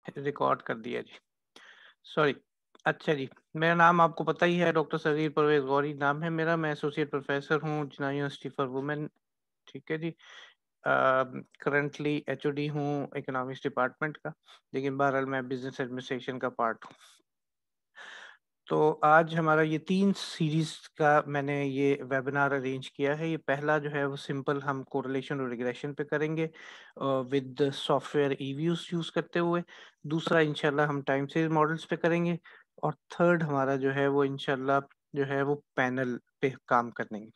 Record कर दिया जी, sorry. अच्छा जी, मेरा नाम आपको पता ही है, डॉक्टर सरीर परवेज गौरी नाम है मेरा। मैं एसोसिएट प्रोफेसर हूँ जिन्ना यूनिवर्सिटी फॉर वुमेन। ठीक है जी। करंटली एचओडी हूँ इकोनॉमिक्स डिपार्टमेंट का, लेकिन बहरहाल मैं बिजनेस एडमिनिस्ट्रेशन का पार्ट हूँ। तो आज हमारा ये 3 सीरीज का मैंने ये वेबिनार अरेंज किया है। ये पहला जो है वो सिंपल हम कोरिलेशन और रिग्रेशन पे करेंगे विद सॉफ्टवेयर ईव्यूज यूज करते हुए। दूसरा इंशाल्लाह हम टाइम सीरीज मॉडल्स पे करेंगे। और थर्ड हमारा जो है वो इंशाल्लाह जो है वो पैनल पे काम करेंगे।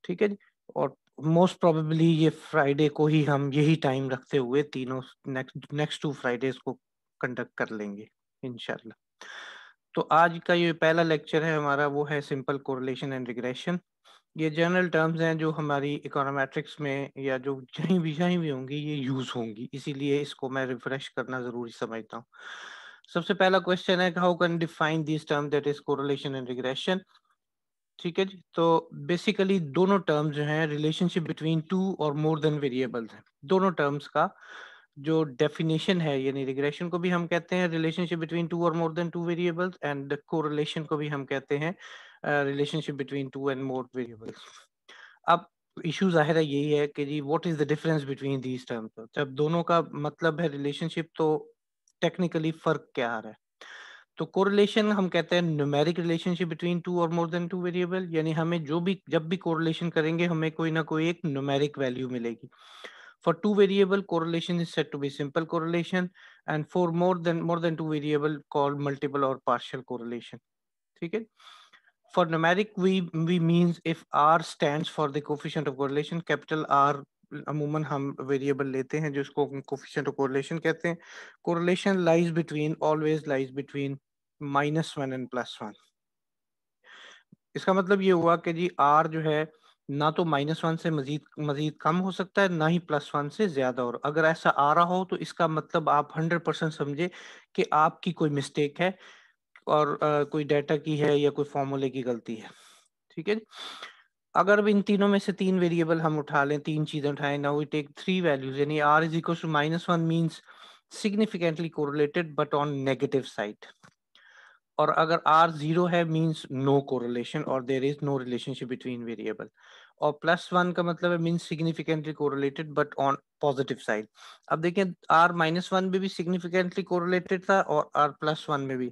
ठीक है जी। और मोस्ट प्रोबेबली ये फ्राइडे को ही हम यही टाइम रखते हुए तीनों नेक्स्ट 2 फ्राइडेज को कंडक्ट कर लेंगे इंशाल्लाह। तो आज का ये पहला लेक्चर है हमारा, वो है सिंपल कोरिलेशन एंड रिग्रेशन। ये जनरल टर्म्स हैं जो हमारी इकोनोमेट्रिक्स में या जो कहीं भी होंगी ये यूज होंगी, इसीलिए इसको मैं रिफ्रेश करना जरूरी समझता हूँ। सबसे पहला क्वेश्चन है, how can define this term that is correlation and regression. ठीक है जी। तो बेसिकली दोनों टर्म्स जो हैं रिलेशनशिप बिटवीन टू और मोर देन वेरिएबल्स हैं। दोनों टर्म्स का जो डेफिनेशन है, यानी रिग्रेशन को भी हम कहते हैं रिलेशनशिप बिटवीन टू और more than two variables, and correlation को भी हम कहते हैं relationship between two and more variables. अब इशू जाहिर है यही है कि जी what is the difference between these terms. जब दोनों का मतलब है रिलेशनशिप, तो टेक्निकली फर्क क्या आ रहा है। तो कोरिलेशन हम कहते हैं न्यूमेरिक रिलेशनशिप बिटवीन टू और मोर देन टू वेरिएबल, यानी हमें जो भी जब भी कोरिलेशन करेंगे हमें कोई ना कोई एक न्यूमेरिक वैल्यू मिलेगी। For two variable correlation is said to be simple correlation, and for more than two variable called multiple or partial correlation. ठीक है। For numeric we means if R stands for the coefficient of correlation, capital R अमूमन हम variable लेते हैं जिसको coefficient of correlation कहते हैं। Correlation lies between always lies between -1 and +1। इसका मतलब ये हुआ कि जी आर जो है ना तो -1 से मजीद मजीद कम हो सकता है, ना ही +1 से ज्यादा। और अगर ऐसा आ रहा हो तो इसका मतलब आप 100% समझे कि आपकी कोई मिस्टेक है और कोई डाटा की है या कोई फॉर्मूले की गलती है। ठीक है। अगर अब इन तीनों में से 3 वेरिएबल हम उठा लें, 3 चीजें उठाएं, नाउ वी टेक 3 वैल्यूज, यानी R is equal to -1 means significantly correlated but on negative side. और अगर R जीरो है मींस नो कोरिलेशन और there is no relationship between variable. और +1 का मतलब है means significantly correlated but on positive side. अब देखिए R-1 में भी सिग्निफिकेंटली कोरिलेटेड था और R+1 में भी।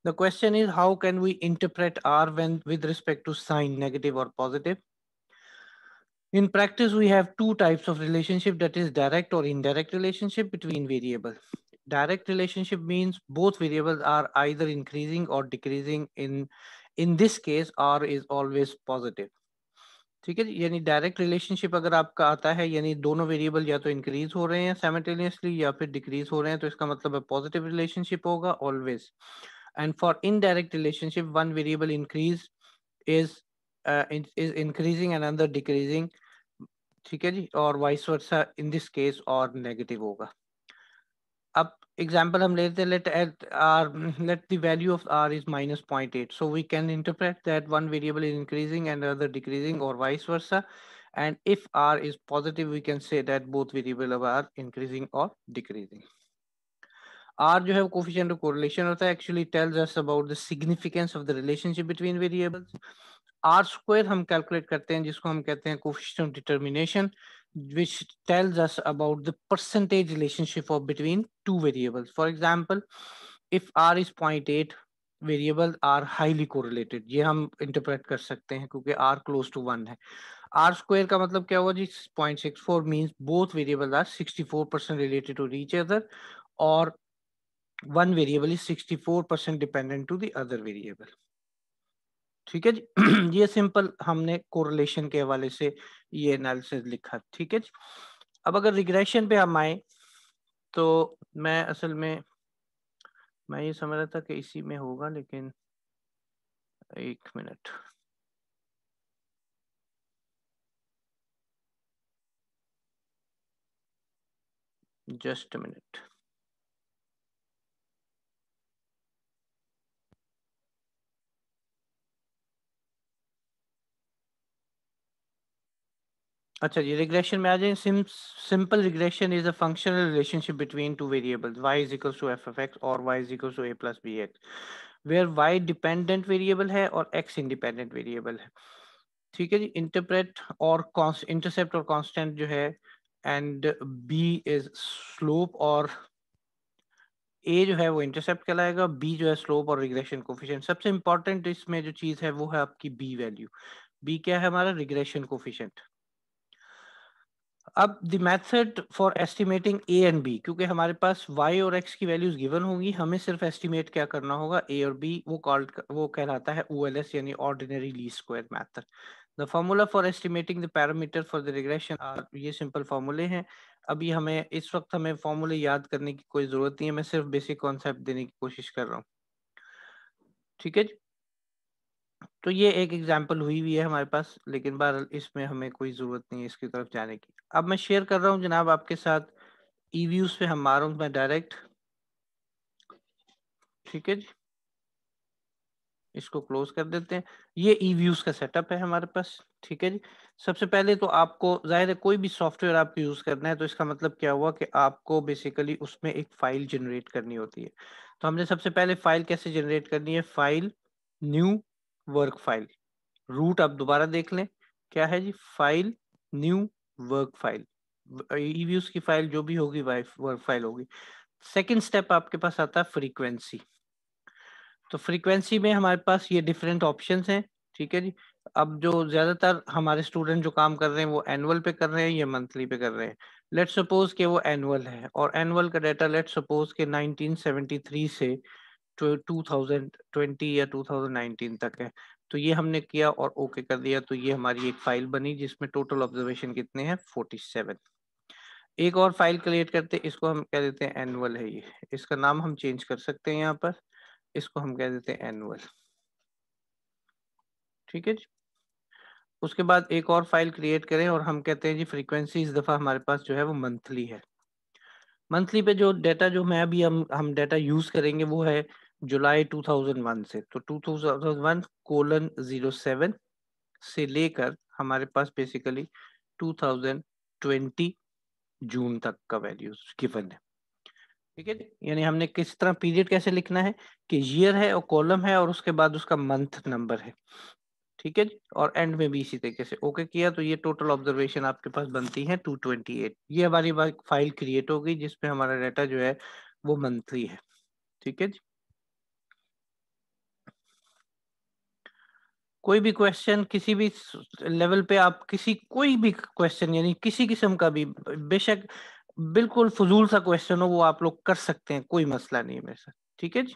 The question is how can we interpret R when with respect to sign negative और positive. In practice, we have two types of relationship, that is direct or indirect relationship between variables. Direct relationship means both variables are either increasing or decreasing. In this case, R is always positive. ठीक है जी। यानी direct relationship अगर आपका आता है, यानी दोनों variable या तो इंक्रीज हो रहे हैं साइमल्टेनियसली या फिर डिक्रीज हो रहे हैं, तो इसका मतलब है पॉजिटिव रिलेशनशिप होगा always. And for indirect relationship one variable increase is is increasing and another decreasing. ठीक है जी। और vice versa in this case और नेगेटिव होगा। अब एग्जांपल हम लेते हैं, let the value of r is -0.8, so we can interpret that one variable is increasing and the other decreasing or vice versa. And if r is positive, we can say that both variables are increasing or decreasing. R जो है वो coefficient of correlation होता है, actually tells us about the significance of the relationship between variables. R square हम calculate करते हैं जिसको हम कहते हैं coefficient of determination, which tells us about the percentage relationship of between two variables. For example, if r is 0.8, variables are highly correlated. ये हम interpret कर सकते हैं क्योंकि r close to 1 है। आर स्क्वायर का मतलब क्या हुआ जी, 0.64 means both variable are 64% related to each other, और one variable is 64% dependent to the other variable. ठीक है जी। ये सिंपल हमने कोरिलेशन के हवाले से ये एनालिसिस लिखा। ठीक है जी। अब अगर रिग्रेशन पे हम आए तो मैं असल में मैं ये समझ रहा था कि इसी में होगा, लेकिन एक मिनट, जस्ट मिनट। अच्छा जी, रिग्रेशन में आ जाए। Simple regression is a functional relationship between two variables y is equal to F of X और y is equal to a plus B X, where y dependent variable है और x independent variable है। ठीक है जी, interpret और intercept और constant जो है, एंड b इज स्लोप और a जो है वो इंटरसेप्ट कहलाएगा, b जो है स्लोप और रिग्रेशन कोफिशिएंट। सबसे इंपॉर्टेंट इसमें जो चीज है वो है आपकी b वैल्यू। b क्या है हमारा? Regression coefficient. अब the method for estimating A and B, क्योंकि हमारे पास y और x की वैल्यूज गिवन होंगी, हमें सिर्फ एस्टिमेट क्या करना होगा, a और b, वो कहलाता है OLS यानी ordinary least square method. The formula for estimating the parameter for the regression are, ये सिंपल फॉर्मूले हैं। अभी हमें इस वक्त हमें फॉर्मूले याद करने की कोई जरूरत नहीं है, मैं सिर्फ बेसिक कॉन्सेप्ट देने की कोशिश कर रहा हूँ। ठीक है जी, तो ये एक एग्जांपल हुई हुई है हमारे पास, लेकिन बहरहाल इसमें हमें कोई ज़रूरत नहीं है इसकी तरफ जाने की। अब मैं शेयर कर रहा हूँ जनाब आपके साथ ईव्यूज पे, हम मारूँ मैं डायरेक्ट। ठीक है जी, इसको क्लोज कर देते हैं। ये ईव्यूज का सेटअप है हमारे पास। ठीक है जी, सबसे पहले तो आपको जाहिर है कोई भी सॉफ्टवेयर आपको यूज करना है, तो इसका मतलब क्या हुआ कि आपको बेसिकली उसमें एक फाइल जनरेट करनी होती है। तो हमने सबसे पहले फाइल कैसे जनरेट करनी है? File new work file, route आप दोबारा देख लें क्या है जी, file new work file, EViews की फाइल जो भी होगी वर्क फाइल होगी। सेकंड स्टेप आपके पास आता है फ्रीक्वेंसी। तो फ्रीक्वेंसी में हमारे पास ये डिफरेंट ऑप्शंस हैं। ठीक है जी, अब जो ज्यादातर हमारे स्टूडेंट जो काम कर रहे हैं वो एनुअल पे कर रहे हैं या मंथली पे कर रहे हैं। लेट्स सपोज कि वो एनुअल है और एनुअल का डाटा लेट्स सपोज कि 1973 से 2020 या 2019 तक है। तो ये हमने किया और ओके कर दिया, तो ये हमारी एक फाइल बनी जिसमें टोटल ऑब्जर्वेशन कितने हैं? 47। एक और फाइल क्रिएट करते हैं, इसको हम कह देते हैं एनुअल है ये, इसका नाम हम चेंज कर सकते हैं यहाँ पर, इसको हम कह देते हैं एनुअल। ठीक है जी, उसके बाद एक और फाइल क्रिएट करें और हम कहते हैं जी फ्रीक्वेंसी इस दफा हमारे पास जो है वो मंथली है। मंथली पे जो डाटा जो मैं अभी हम डाटा यूज करेंगे वो है जुलाई 2001 से, तो 2001:07 से लेकर हमारे पास बेसिकली 2020 जून तक का वैल्यूज गिवन है। ठीक है, यानी हमने किस तरह पीरियड कैसे लिखना है कि ईयर है और कॉलम है और उसके बाद उसका मंथ नंबर है। ठीक है जी, और एंड में भी इसी तरीके से ओके किया, तो ये टोटल ऑब्जर्वेशन आपके पास बनती है 228। ये हमारी फाइल क्रिएट हो गई जिसमें हमारा डाटा जो है वो मंथली है। ठीक है जी, कोई भी क्वेश्चन किसी भी लेवल पे, आप किसी कोई भी क्वेश्चन यानी किसी किस्म का भी, बेशक बिल्कुल फजूल सा क्वेश्चन हो, वो आप लोग कर सकते हैं, कोई मसला नहीं है मेरे साथ। ठीक है जी,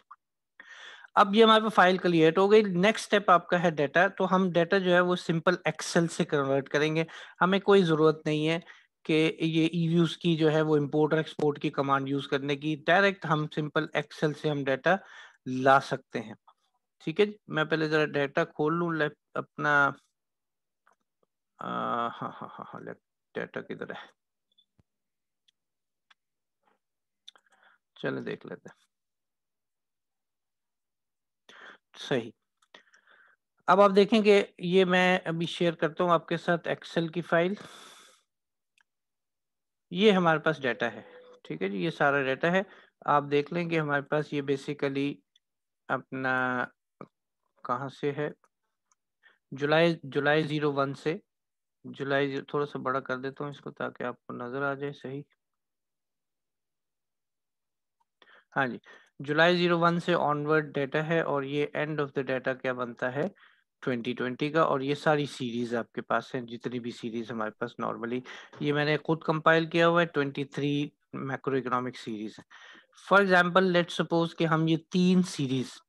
अब ये हमारे पास फाइल क्रिएट हो गई। नेक्स्ट स्टेप आपका है डाटा, तो हम डाटा जो है वो सिंपल एक्सेल से कन्वर्ट करेंगे। हमें कोई ज़रूरत नहीं है कि ये ईव्यूज की जो है वो इंपोर्ट और एक्सपोर्ट की कमांड यूज करने की, डायरेक्ट हम सिंपल एक्सेल से हम डाटा ला सकते हैं। ठीक है जी, मैं पहले जरा डाटा खोल लूँ अपना, हाँ हाँ हाँ हाँ, डाटा किधर है, चलो देख लेते हैं। सही, अब आप देखेंगे ये मैं अभी शेयर करता हूँ आपके साथ एक्सेल की फाइल। ये हमारे पास डाटा है। ठीक है जी, ये सारा डाटा है। आप देख लें कि हमारे पास ये बेसिकली अपना कहाँ से है, जुलाई जुलाई 01 से जुलाई, थोड़ा सा बड़ा कर देता हूँ इसको ताकि आपको नजर आ जाए सही। हाँ जी, जुलाई 01 से ऑनवर्ड डाटा है और ये एंड ऑफ द डाटा क्या बनता है? 2020 का। और ये सारी सीरीज आपके पास है, जितनी भी सीरीज हमारे पास नॉर्मली, ये मैंने खुद कंपाइल किया हुआ है, 23 मैक्रो इकोनॉमिक सीरीज है। फॉर एग्जाम्पल लेट सपोज कि हम ये तीन series,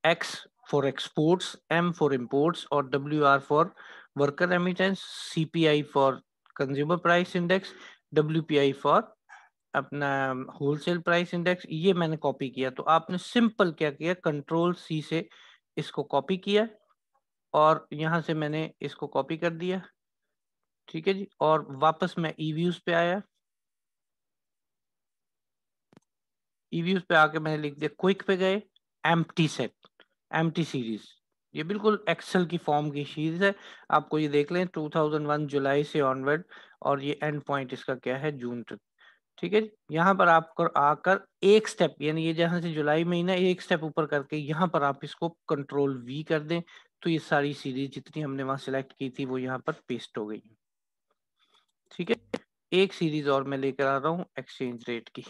X for exports, M for imports और W R for worker remittance, CPI for consumer price index, WPI for अपना होलसेल प्राइस इंडेक्स, ये मैंने कॉपी किया। तो आपने सिंपल क्या किया, कंट्रोल सी से इसको कॉपी किया और यहाँ से मैंने इसको कॉपी कर दिया। ठीक है जी, और वापस मैं ईव्यूज पे आया, ईव्यूज पे आके मैंने लिख दिया, क्विक पे गए, एम्प्टी सेट, एम्प्टी सीरीज, ये बिल्कुल एक्सेल की फॉर्म की सीरीज है, आपको ये देख लें 2001 जुलाई से ऑनवर्ड, और ये एंड पॉइंट इसका क्या है, जून तक। ठीक है, यहाँ पर आपको आकर एक स्टेप, यानी ये जहां से जुलाई महीना एक स्टेप ऊपर करके यहाँ पर आप इसको कंट्रोल वी कर दें, तो ये सारी सीरीज जितनी हमने वहां सिलेक्ट की थी वो यहाँ पर पेस्ट हो गई। ठीक है, एक सीरीज और मैं लेकर आ रहा हूँ एक्सचेंज रेट की,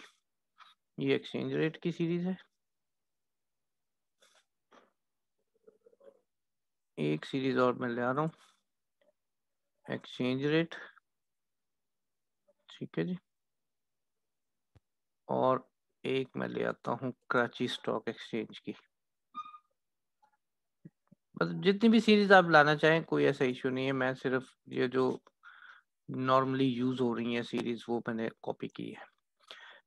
ये एक्सचेंज रेट की सीरीज है। एक सीरीज और मैं ले आ रहा हूँ एक्सचेंज रेट। ठीक है जी, और एक मैं ले आता हूँ कराची स्टॉक एक्सचेंज की। बस जितनी भी सीरीज आप लाना चाहें कोई ऐसा इशू नहीं है, मैं सिर्फ ये जो नॉर्मली यूज हो रही है सीरीज वो मैंने कॉपी की है।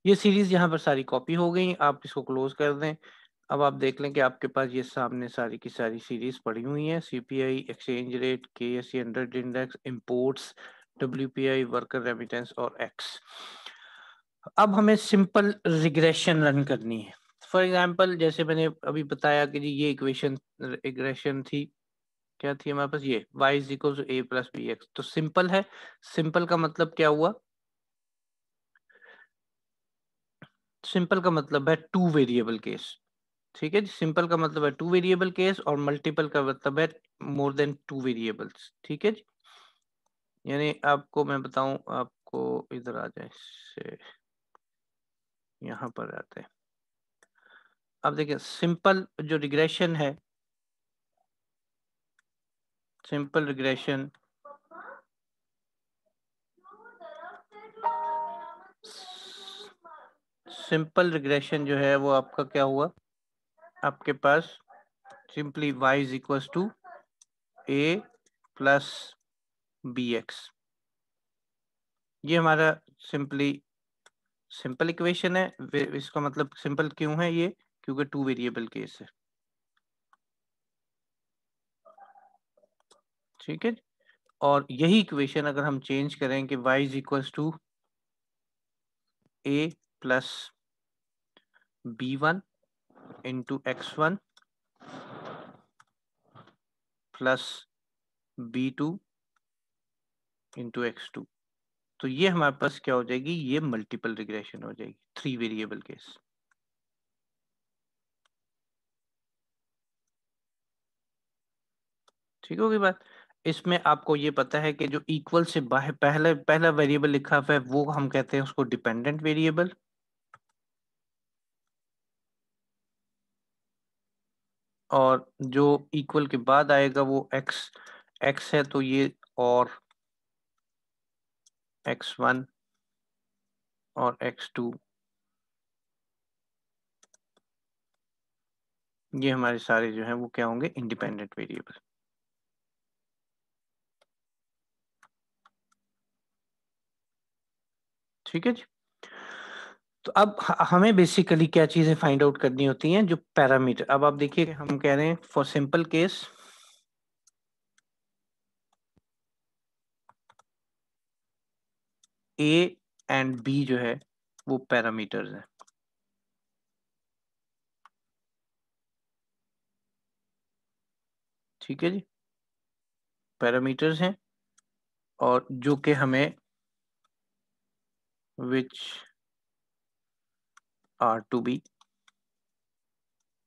ये सीरीज यहाँ पर सारी कॉपी हो गई, आप इसको क्लोज कर दें। अब आप देख लें कि आपके पास ये सामने सारी की सारी सीरीज पड़ी हुई हैं, CPI, exchange rate, KSC 100 index, imports, WPI, worker remittance और एक्स। अब हमें सिंपल रिग्रेशन रन करनी है। फॉर एग्जांपल जैसे मैंने अभी बताया कि जी ये इक्वेशन रिग्रेशन थी, क्या थी हमारे पास, ये y is equal to A plus B X, तो सिंपल है। सिंपल का मतलब क्या हुआ, सिंपल का मतलब है टू वेरिएबल केस। ठीक है जी, सिंपल का मतलब है टू वेरिएबल केस, और मल्टीपल का मतलब है मोर देन टू वेरिएबल्स। ठीक है जी, यानी आपको मैं बताऊं, आपको इधर आ जाए, से यहाँ पर आते हैं। अब देखिए सिंपल जो रिग्रेशन है, सिंपल रिग्रेशन सिंपल रिग्रेशन जो है वो आपका क्या हुआ, आपके पास simply y is equal to A plus B X, ये हमारा सिंपली सिंपल इक्वेशन है। इसका मतलब सिंपल क्यों है ये, क्योंकि टू वेरिएबल केस है। ठीक है, और यही इक्वेशन अगर हम चेंज करें कि y is equal to A plus B one into X one plus B two into X two, तो ये हमारे पास क्या हो जाएगी, ये मल्टीपल रिग्रेशन हो जाएगी, थ्री वेरिएबल केस। ठीक होगी बात। इसमें आपको ये पता है कि जो इक्वल से बाहर पहले पहला वेरिएबल लिखा हुआ है वो हम कहते हैं उसको डिपेंडेंट वेरिएबल, और जो इक्वल के बाद आएगा वो एक्स एक्स है, तो ये और एक्स वन और एक्स टू, ये हमारे सारे जो हैं वो क्या होंगे, इंडिपेंडेंट वेरिएबल। ठीक है जी, तो अब हमें बेसिकली क्या चीजें फाइंड आउट करनी होती हैं, जो पैरामीटर। अब आप देखिए हम कह रहे हैं for simple case A and B जो है वो पैरामीटर्स हैं। ठीक है जी, पैरामीटर्स हैं, और जो कि हमें which are to be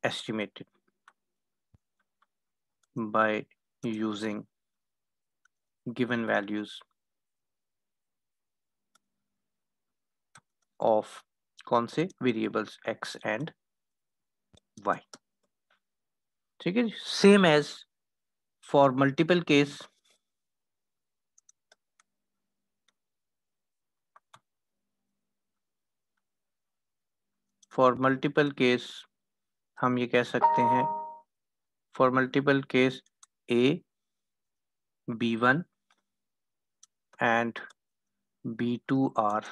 estimated by using given values of कौन से वेरिएबल्स x एंड y। ठीक है जी, same as for multiple case, for multiple case हम ये कह सकते हैं, for multiple case a b1 and b2 are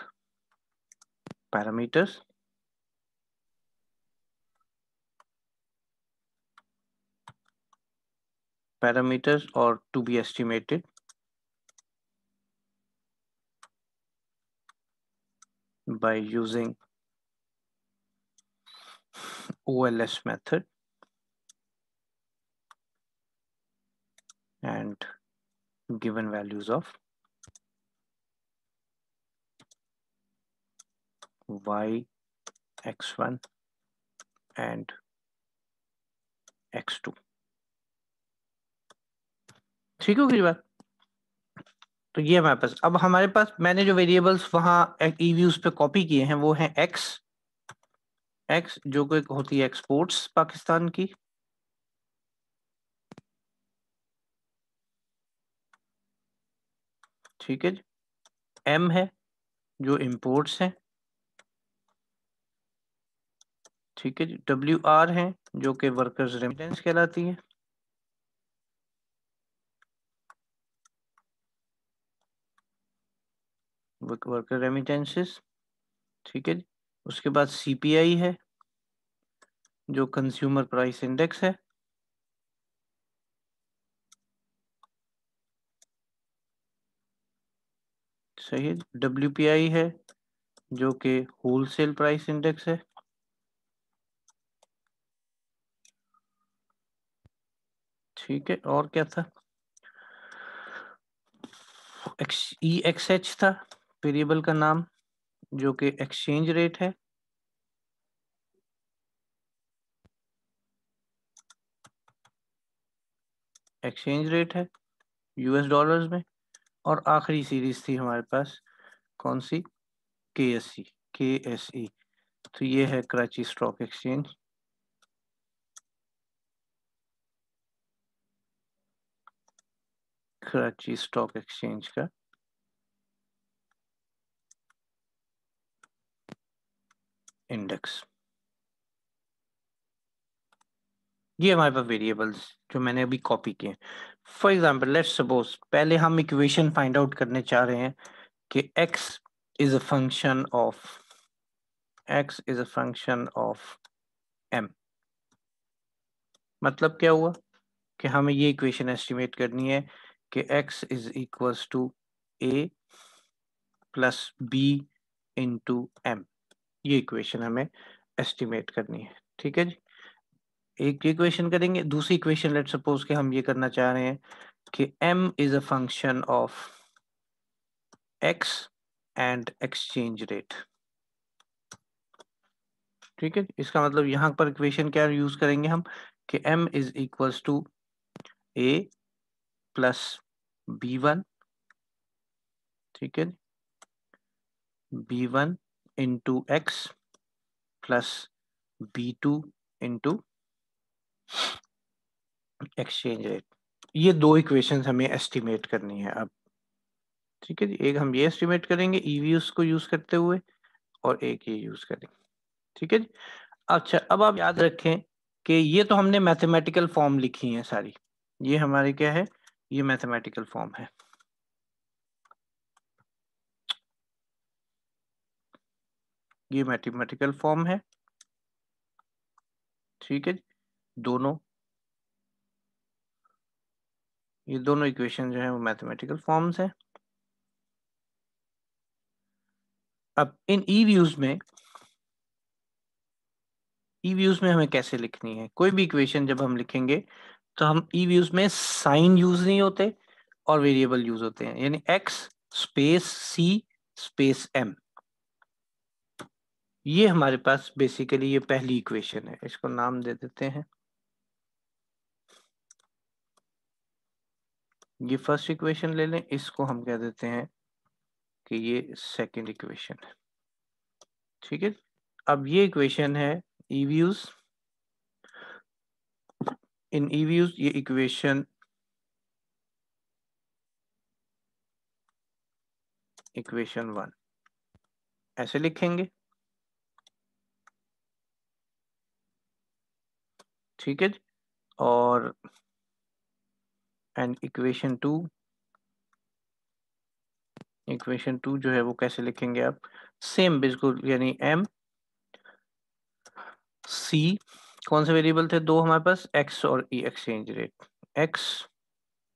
parameters, parameters or to be estimated by using OLS method given values of y x1 and x2। ठीक होगी बात। तो ये हमारे पास, अब हमारे पास मैंने जो वेरिएबल्स वहां ईव्यूज पे कॉपी किए हैं वो हैं x जो कि होती है एक्सपोर्ट्स पाकिस्तान की, ठीक है जी। m है जो इंपोर्ट्स हैं, ठीक है जी। WR है जो कि वर्कर्स रेमिटेंस कहलाती है, वर्कर रेमिटेंसेस, ठीक है जी। उसके बाद CPI है जो कंज्यूमर प्राइस इंडेक्स है, सही है। WPI है जो कि होलसेल प्राइस इंडेक्स है, ठीक है। और क्या था, EXH था वेरिएबल का नाम जो कि एक्सचेंज रेट है, एक्सचेंज रेट है US डॉलर्स में। और आखिरी सीरीज थी हमारे पास कौन सी, KSE। तो ये है Karachi stock exchange, Karachi stock exchange का इंडेक्स। ये हमारे पास वेरिएबल्स जो मैंने अभी कॉपी किए। फॉर एग्जांपल लेट्स सपोज पहले हम इक्वेशन फाइंड आउट करने चाह रहे हैं कि x is a function of m। मतलब क्या हुआ कि हमें ये इक्वेशन एस्टिमेट करनी है कि x is equals to a plus b into m। ये इक्वेशन हमें एस्टिमेट करनी है, ठीक है जी। एक इक्वेशन करेंगे, दूसरी इक्वेशन लेट सपोज कि हम ये करना चाह रहे हैं कि m is a function of x and exchange rate, ठीक है। इसका मतलब यहाँ पर इक्वेशन क्या यूज करेंगे हम कि m is equals to a plus b1, ठीक है, b1 into X plus b2 into exchange rate. ये दो इक्वेशन हमें एस्टिमेट करनी है अब, ठीक है जी। एक हम ये एस्टिमेट करेंगे ईवीयूज को यूज करते हुए और एक ये यूज करेंगे, ठीक है जी। अच्छा अब आप याद रखें कि ये तो हमने मैथमेटिकल फॉर्म लिखी है सारी, ये हमारी क्या है, ये मैथमेटिकल फॉर्म है, ये मैथमेटिकल फॉर्म है, ठीक है जी। दोनों, ये दोनों इक्वेशन जो है वो मैथमेटिकल फॉर्म्स है। अब इन ई व्यूज में हमें कैसे लिखनी है, कोई भी इक्वेशन जब हम लिखेंगे तो हम ई व्यूज में साइन यूज नहीं होते और वेरिएबल यूज होते हैं, यानी x space c space m। ये हमारे पास बेसिकली ये पहली इक्वेशन है, इसको नाम दे देते हैं, ये फर्स्ट इक्वेशन ले लें, इसको हम कह देते हैं कि ये सेकंड इक्वेशन है, ठीक है। अब ये इक्वेशन है ईव्यूज, इन ईव्यूज ये इक्वेशन 1 ऐसे लिखेंगे, ठीक है। और एंड इक्वेशन 2 जो है वो कैसे लिखेंगे आप, सेम बिल्कुल, यानी m c, कौन से वेरिएबल थे दो हमारे पास, x और e एक्सचेंज रेट, x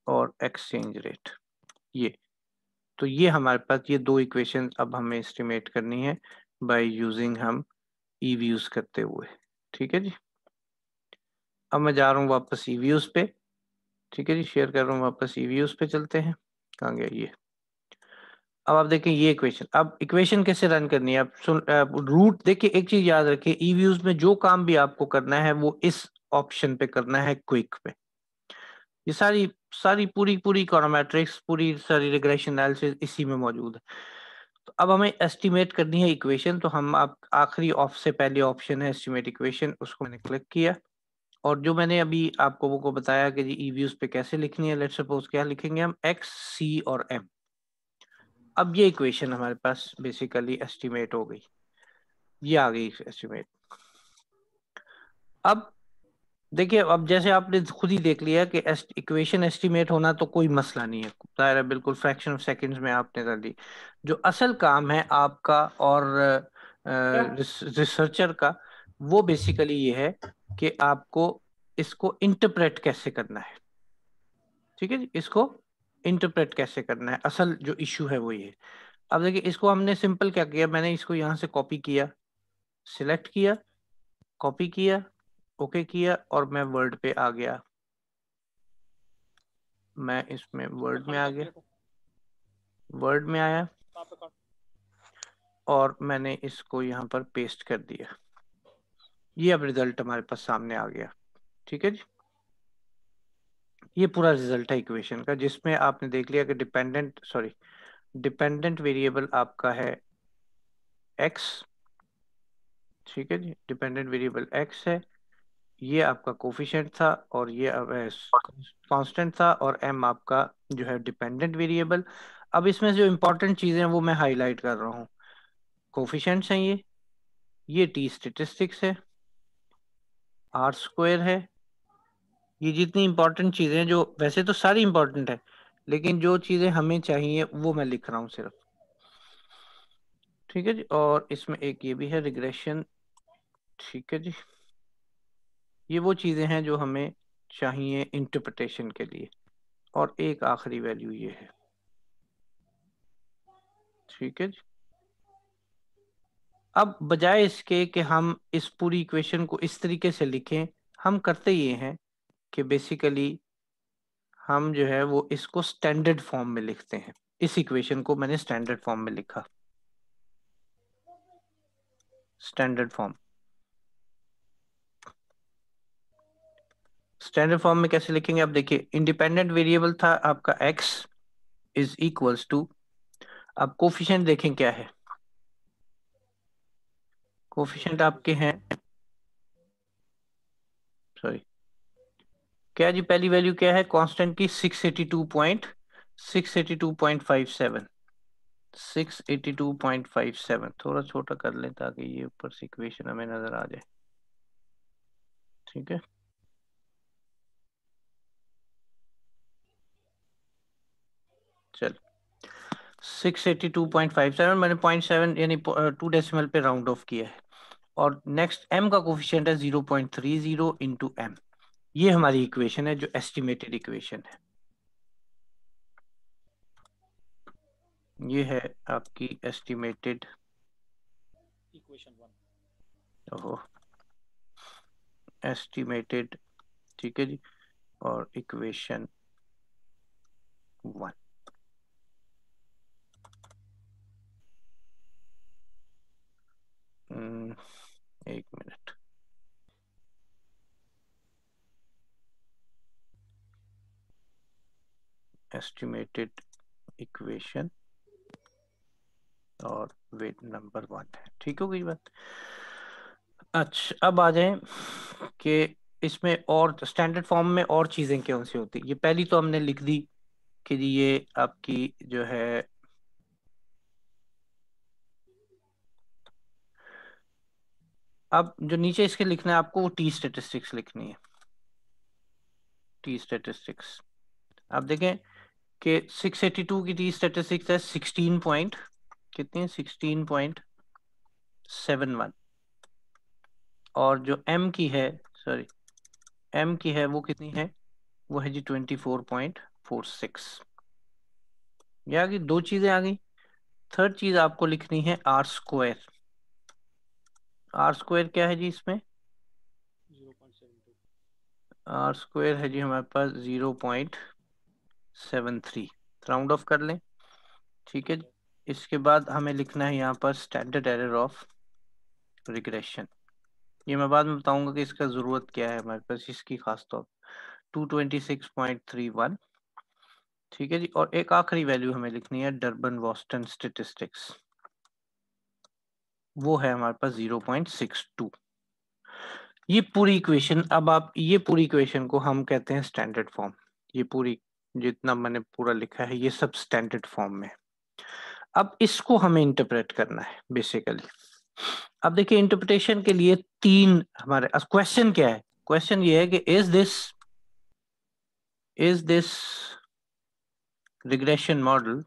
और एक्सचेंज रेट, ये। तो ये हमारे पास ये दो इक्वेशन अब हमें एस्टिमेट करनी है बाय यूजिंग हम ईव्यूज करते हुए, ठीक है जी। अब मैं जा रहा हूँ वापस ईव्यूज पे, ठीक है जी, शेयर कर रहा हूँ वापस ईव्यूज पे, चलते हैं। कहाँ गया ये। अब आप देखें ये इक्वेशन, अब इक्वेशन कैसे रन करनी है, आप रूट देखिए, एक चीज याद रखिए, ईव्यूज में जो काम भी आपको करना है वो इस ऑप्शन पे करना है, क्विक पे। ये सारी सारी पूरी पूरी इकोनोमेट्रिक्स, पूरी सारी रिग्रेशन एनालिसिस इसी में मौजूद है। तो अब हमें एस्टिमेट करनी है इक्वेशन, तो हम आप आखिरी ऑफ से पहले ऑप्शन है एस्टिमेट इक्वेशन, उसको मैंने क्लिक किया। और जो मैंने अभी आपको वो को बताया कि जी ईव्यूज पे कैसे लिखनी है, लेट्स सपोज क्या लिखेंगे हम, एक्स, सी और एम। अब ये इक्वेशन हमारे पास बेसिकली एस्टिमेट हो गई, ये आ गई एस्टिमेट। अब देखिए, अब जैसे आपने खुद ही देख लिया कि इक्वेशन एस्टिमेट होना तो कोई मसला नहीं है, जाहिर है, बिल्कुल फ्रैक्शन ऑफ सेकंड्स में आपने कर दी। जो असल काम है आपका और रिसर्चर का, वो बेसिकली ये है कि आपको इसको इंटरप्रेट कैसे करना है। ठीक है जी, इसको इंटरप्रेट कैसे करना है, असल जो इशू है वो ये। अब देखिए, इसको हमने सिंपल क्या किया, मैंने इसको यहाँ से कॉपी किया, सिलेक्ट किया, कॉपी किया, ओके किया, और मैं वर्ड पे आ गया, मैं इसमें वर्ड में आ गया, वर्ड में आया, और मैंने इसको यहाँ पर पेस्ट कर दिया। ये अब रिजल्ट हमारे पास सामने आ गया। ठीक है जी, ये पूरा रिजल्ट है इक्वेशन का, जिसमें आपने देख लिया कि डिपेंडेंट वेरिएबल आपका है x। ठीक है जी, डिपेंडेंट वेरिएबल x है, ये आपका कोफिशिएंट था, और ये अब कांस्टेंट था, और m आपका जो है डिपेंडेंट वेरिएबल। अब इसमें जो इंपॉर्टेंट चीजें हैं वो मैं हाईलाइट कर रहा हूँ। कोफिशिएंट्स हैं ये टी स्टेटिस्टिक्स है, आर स्क्वायर है, ये जितनी इंपॉर्टेंट चीजें हैं, जो वैसे तो सारी इंपॉर्टेंट है, लेकिन जो चीजें हमें चाहिए वो मैं लिख रहा हूँ सिर्फ। ठीक है जी, और इसमें एक ये भी है रिग्रेशन। ठीक है जी, ये वो चीजें हैं जो हमें चाहिए इंटरप्रिटेशन के लिए, और एक आखिरी वैल्यू ये है। ठीक है जी, अब बजाय इसके कि हम इस पूरी इक्वेशन को इस तरीके से लिखें, हम करते ये हैं कि बेसिकली हम जो है वो इसको स्टैंडर्ड फॉर्म में लिखते हैं। इस इक्वेशन को मैंने स्टैंडर्ड फॉर्म में लिखा, स्टैंडर्ड फॉर्म। स्टैंडर्ड फॉर्म में कैसे लिखेंगे, अब देखिए, इंडिपेंडेंट वेरिएबल था आपका x इज इक्वल्स टू, अब कोफिशिएंट देखें क्या है, कोफिशिएंट आपके हैं, सॉरी, क्या जी, पहली वैल्यू क्या है कांस्टेंट की, 682.57, 682.57। थोड़ा छोटा कर लें ताकि ये ऊपर से इक्वेशन हमें नजर आ जाए। ठीक है, चल, 682.57, मैंने 0.7 यानी 2 डेसिमल पे राउंड ऑफ किया है। और नेक्स्ट m का कोफिशिएंट है 0.30 इंटू m। ये हमारी इक्वेशन है जो एस्टिमेटेड इक्वेशन है। ये है आपकी एस्टिमेटेड इक्वेशन 1। ओहो, एस्टिमेटेड, ठीक है जी, और इक्वेशन 1। एक मिनट, एस्टिमेटेड इक्वेशन और वेट नंबर 1 है। ठीक हो गई बात। अच्छा, अब आ जाए कि इसमें और स्टैंडर्ड फॉर्म में और चीजें कौन सी होती, ये पहली तो हमने लिख दी कि जी ये आपकी जो है, अब जो नीचे इसके लिखना है आपको, वो टी स्टेटिस्टिक्स लिखनी है, टी स्टेटिस्टिक्स। आप देखें कि 682 की टी स्टेटिस्टिक्स है 16 पॉइंट, कितनी है, 16.71। और जो एम की है, सॉरी, एम की है वो कितनी है, वो है जी 24.46। ये आ गई, दो चीजें आ गई। थर्ड चीज आपको लिखनी है आर स्क्वायर। आर स्क्वायर क्या है जी इसमें, 0.72। आर स्क्वायर है जी हमारे पास 0.73। राउंड ऑफ कर लें, ठीक है। इसके बाद हमें लिखना है यहाँ पर स्टैंडर्ड एरर ऑफ रिग्रेशन। ये मैं बाद में बताऊंगा कि इसका जरूरत क्या है हमारे पास, इसकी खास तौर 226.31, ठीक है जी। और एक आखिरी वैल्यू हमें लिखनी है डर्बन बॉस्टन स्टेटिस्टिक्स, वो है हमारे पास 0.62। ये पूरी इक्वेशन, अब आप ये पूरी इक्वेशन को हम कहते हैं स्टैंडर्ड फॉर्म। ये पूरी जितना मैंने पूरा लिखा है ये सब स्टैंडर्ड फॉर्म में। अब इसको हमें इंटरप्रेट करना है बेसिकली। अब देखिए इंटरप्रिटेशन के लिए तीन हमारे क्वेश्चन क्या है, क्वेश्चन ये है कि is this regression model,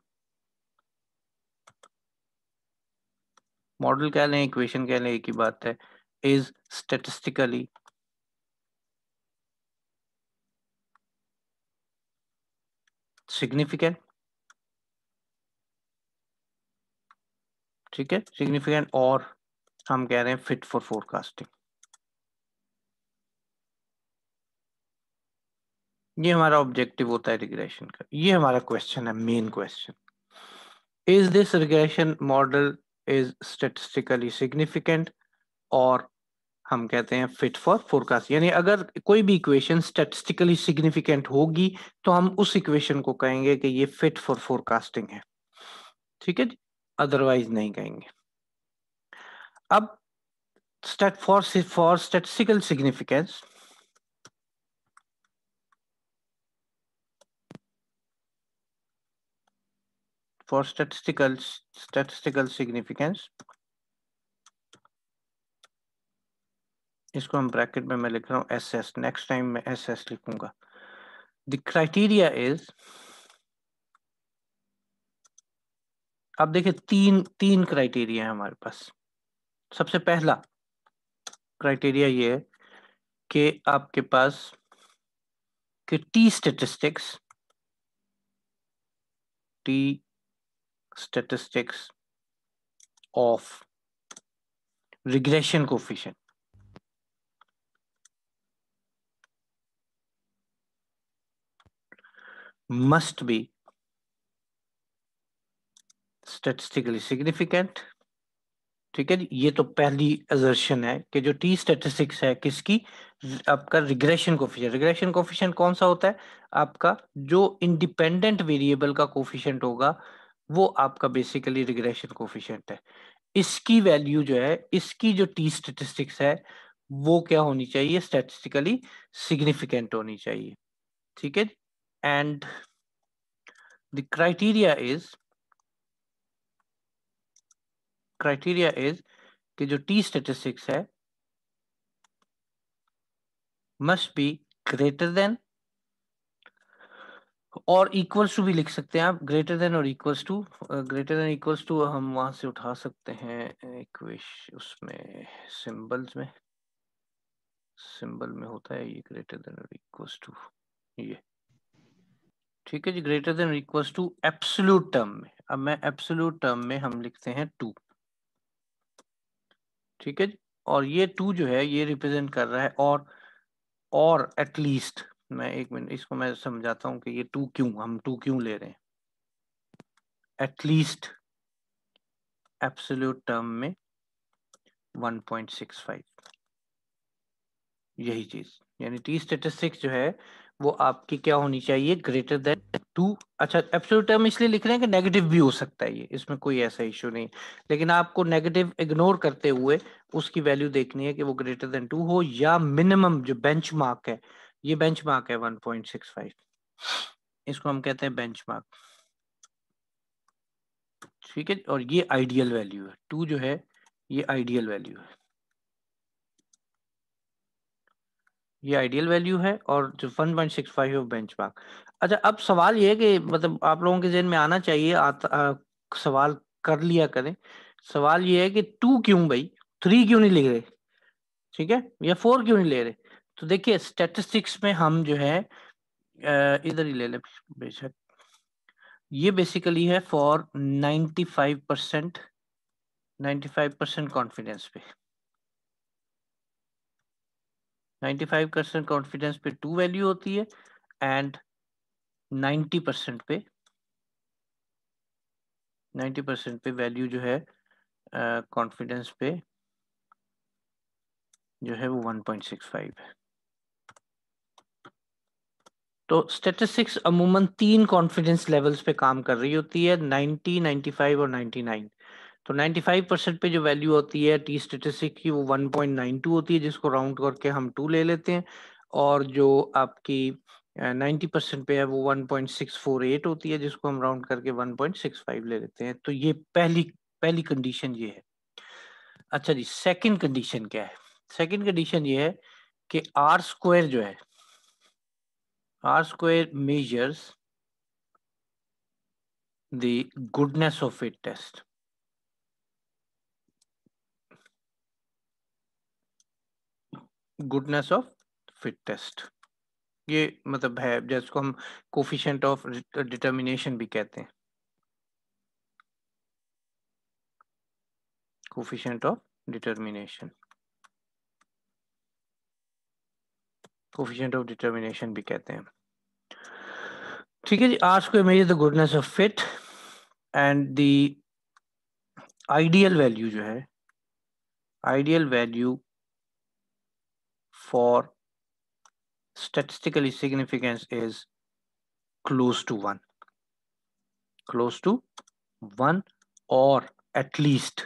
model कह लें इक्वेशन कह लें एक ही बात है, इज स्टेटिस्टिकली सिग्निफिकेंट, ठीक है, सिग्निफिकेंट, और हम कह रहे हैं फिट फॉर फोरकास्टिंग। ये हमारा ऑब्जेक्टिव होता है रिग्रेशन का, ये हमारा क्वेश्चन है, main question. Is this regression model is statistically significant, और हम कहते हैं फिट फॉर फोरकास्ट। यानी अगर कोई भी इक्वेशन स्टैटिस्टिकली सिग्निफिकेंट होगी तो हम उस इक्वेशन को कहेंगे कि ये फिट फॉर फोरकास्टिंग है, ठीक है, अदरवाइज नहीं कहेंगे। अब for statistical significance, for statistical significance, इसको हम ब्रैकेट में मैं लिख रहा हूं एस एस, नेक्स्ट टाइम मैं एस एस लिखूंगा। द क्राइटेरिया इज, अब देखिए तीन तीन क्राइटेरिया है हमारे पास। सबसे पहला क्राइटेरिया ये है कि आपके पास कि T statistics of regression coefficient must be statistically significant, ठीक है जी। ये तो पहली असर्शन है कि जो टी स्टेटिस्टिक्स है किसकी, आपका रिग्रेशन कोफिशिएंट। रिग्रेशन कोफिशिएंट कौन सा होता है, आपका जो इंडिपेंडेंट वेरिएबल का कोफिशिएंट होगा वो आपका बेसिकली रिग्रेशन कोफिशिएंट है। इसकी वैल्यू जो है, इसकी जो टी स्टेटिस्टिक्स है वो क्या होनी चाहिए, स्टैटिस्टिकली सिग्निफिकेंट होनी चाहिए, ठीक है। एंड द क्राइटेरिया इज कि जो टी स्टेटिस्टिक्स है मस्ट बी ग्रेटर देन, और इक्वल्स टू भी लिख सकते हैं आप, ग्रेटर देन और equals to. Greater than equals to हम वहां से उठा सकते हैं इक्वेशन, उसमें सिंबल्स में, सिंबल में होता है ये ग्रेटर देन और इक्वल्स टू, ये ठीक है जी। Greater than equals to absolute term में, अब मैं एब्सोल्यूट टर्म में हम लिखते हैं 2, ठीक है जी। और ये 2 जो है ये रिप्रेजेंट कर रहा है, और एटलीस्ट, मैं एक मिनट इसको मैं समझाता हूँ कि ये 2 क्यों, हम 2 क्यों ले रहे हैं। एटलीस्ट एब्सोल्यूट टर्म में 1.65, यही चीज, यानी टी स्टेटिस्टिक्स जो है वो आपकी क्या होनी चाहिए, ग्रेटर देन 2। अच्छा, एब्सोल्यूट टर्म इसलिए लिख रहे हैं कि नेगेटिव भी हो सकता है ये, इसमें कोई ऐसा इशू नहीं, लेकिन आपको नेगेटिव इग्नोर करते हुए उसकी वैल्यू देखनी है कि वो ग्रेटर देन 2 हो, या मिनिमम जो बेंचमार्क है, ये बेंचमार्क है 1.65, इसको हम कहते हैं बेंचमार्क, ठीक है। और ये आइडियल वैल्यू है, 2 जो है ये आइडियल वैल्यू है, ये आइडियल वैल्यू है, और जो 1.65 है वो बेंचमार्क। अच्छा, अब सवाल ये है कि मतलब आप लोगों के ज़हन में आना चाहिए, सवाल कर लिया करें। सवाल ये है कि 2 क्यों भाई, 3 क्यों नहीं लिख रहे, ठीक है, या 4 क्यों नहीं ले रहे। तो देखिए स्टैटिस्टिक्स में हम जो है इधर ही ले ले बेशक, ये बेसिकली है फॉर 95%, 95% कॉन्फिडेंस पे, 95% कॉन्फिडेंस पे 2 वैल्यू होती है, एंड 90% पे 90% पे वैल्यू जो है कॉन्फिडेंस पे जो है वो 1.65 है। तो स्टैटिस्टिक्स अमूमन 3 कॉन्फिडेंस लेवल्स पे काम कर रही होती है, 90, 95 और 99। तो 95% पे जो वैल्यू होती है टी स्टैटिस्टिक की वो 1.92 होती है, जिसको राउंड करके हम 2 ले लेते हैं, और जो आपकी 90% पे है वो 1.648 होती है, जिसको हम राउंड करके 1.65 ले लेते हैं। तो ये पहली पहली कंडीशन ये है। अच्छा जी, सेकंड कंडीशन क्या है? सेकंड कंडीशन ये है कि आर स्क्वायर जो है, R square measures the goodness of fit test. Goodness of fit test, ये मतलब है जिसको हम कोफिशिएंट ऑफ डिटर्मिनेशन भी कहते हैं, coefficient of determination, coefficient of determination भी कहते हैं। ठीक है जी, R square measure the goodness of fit and the ideal value जो है, ideal value for statistically significance is close to 1, close to 1 or at least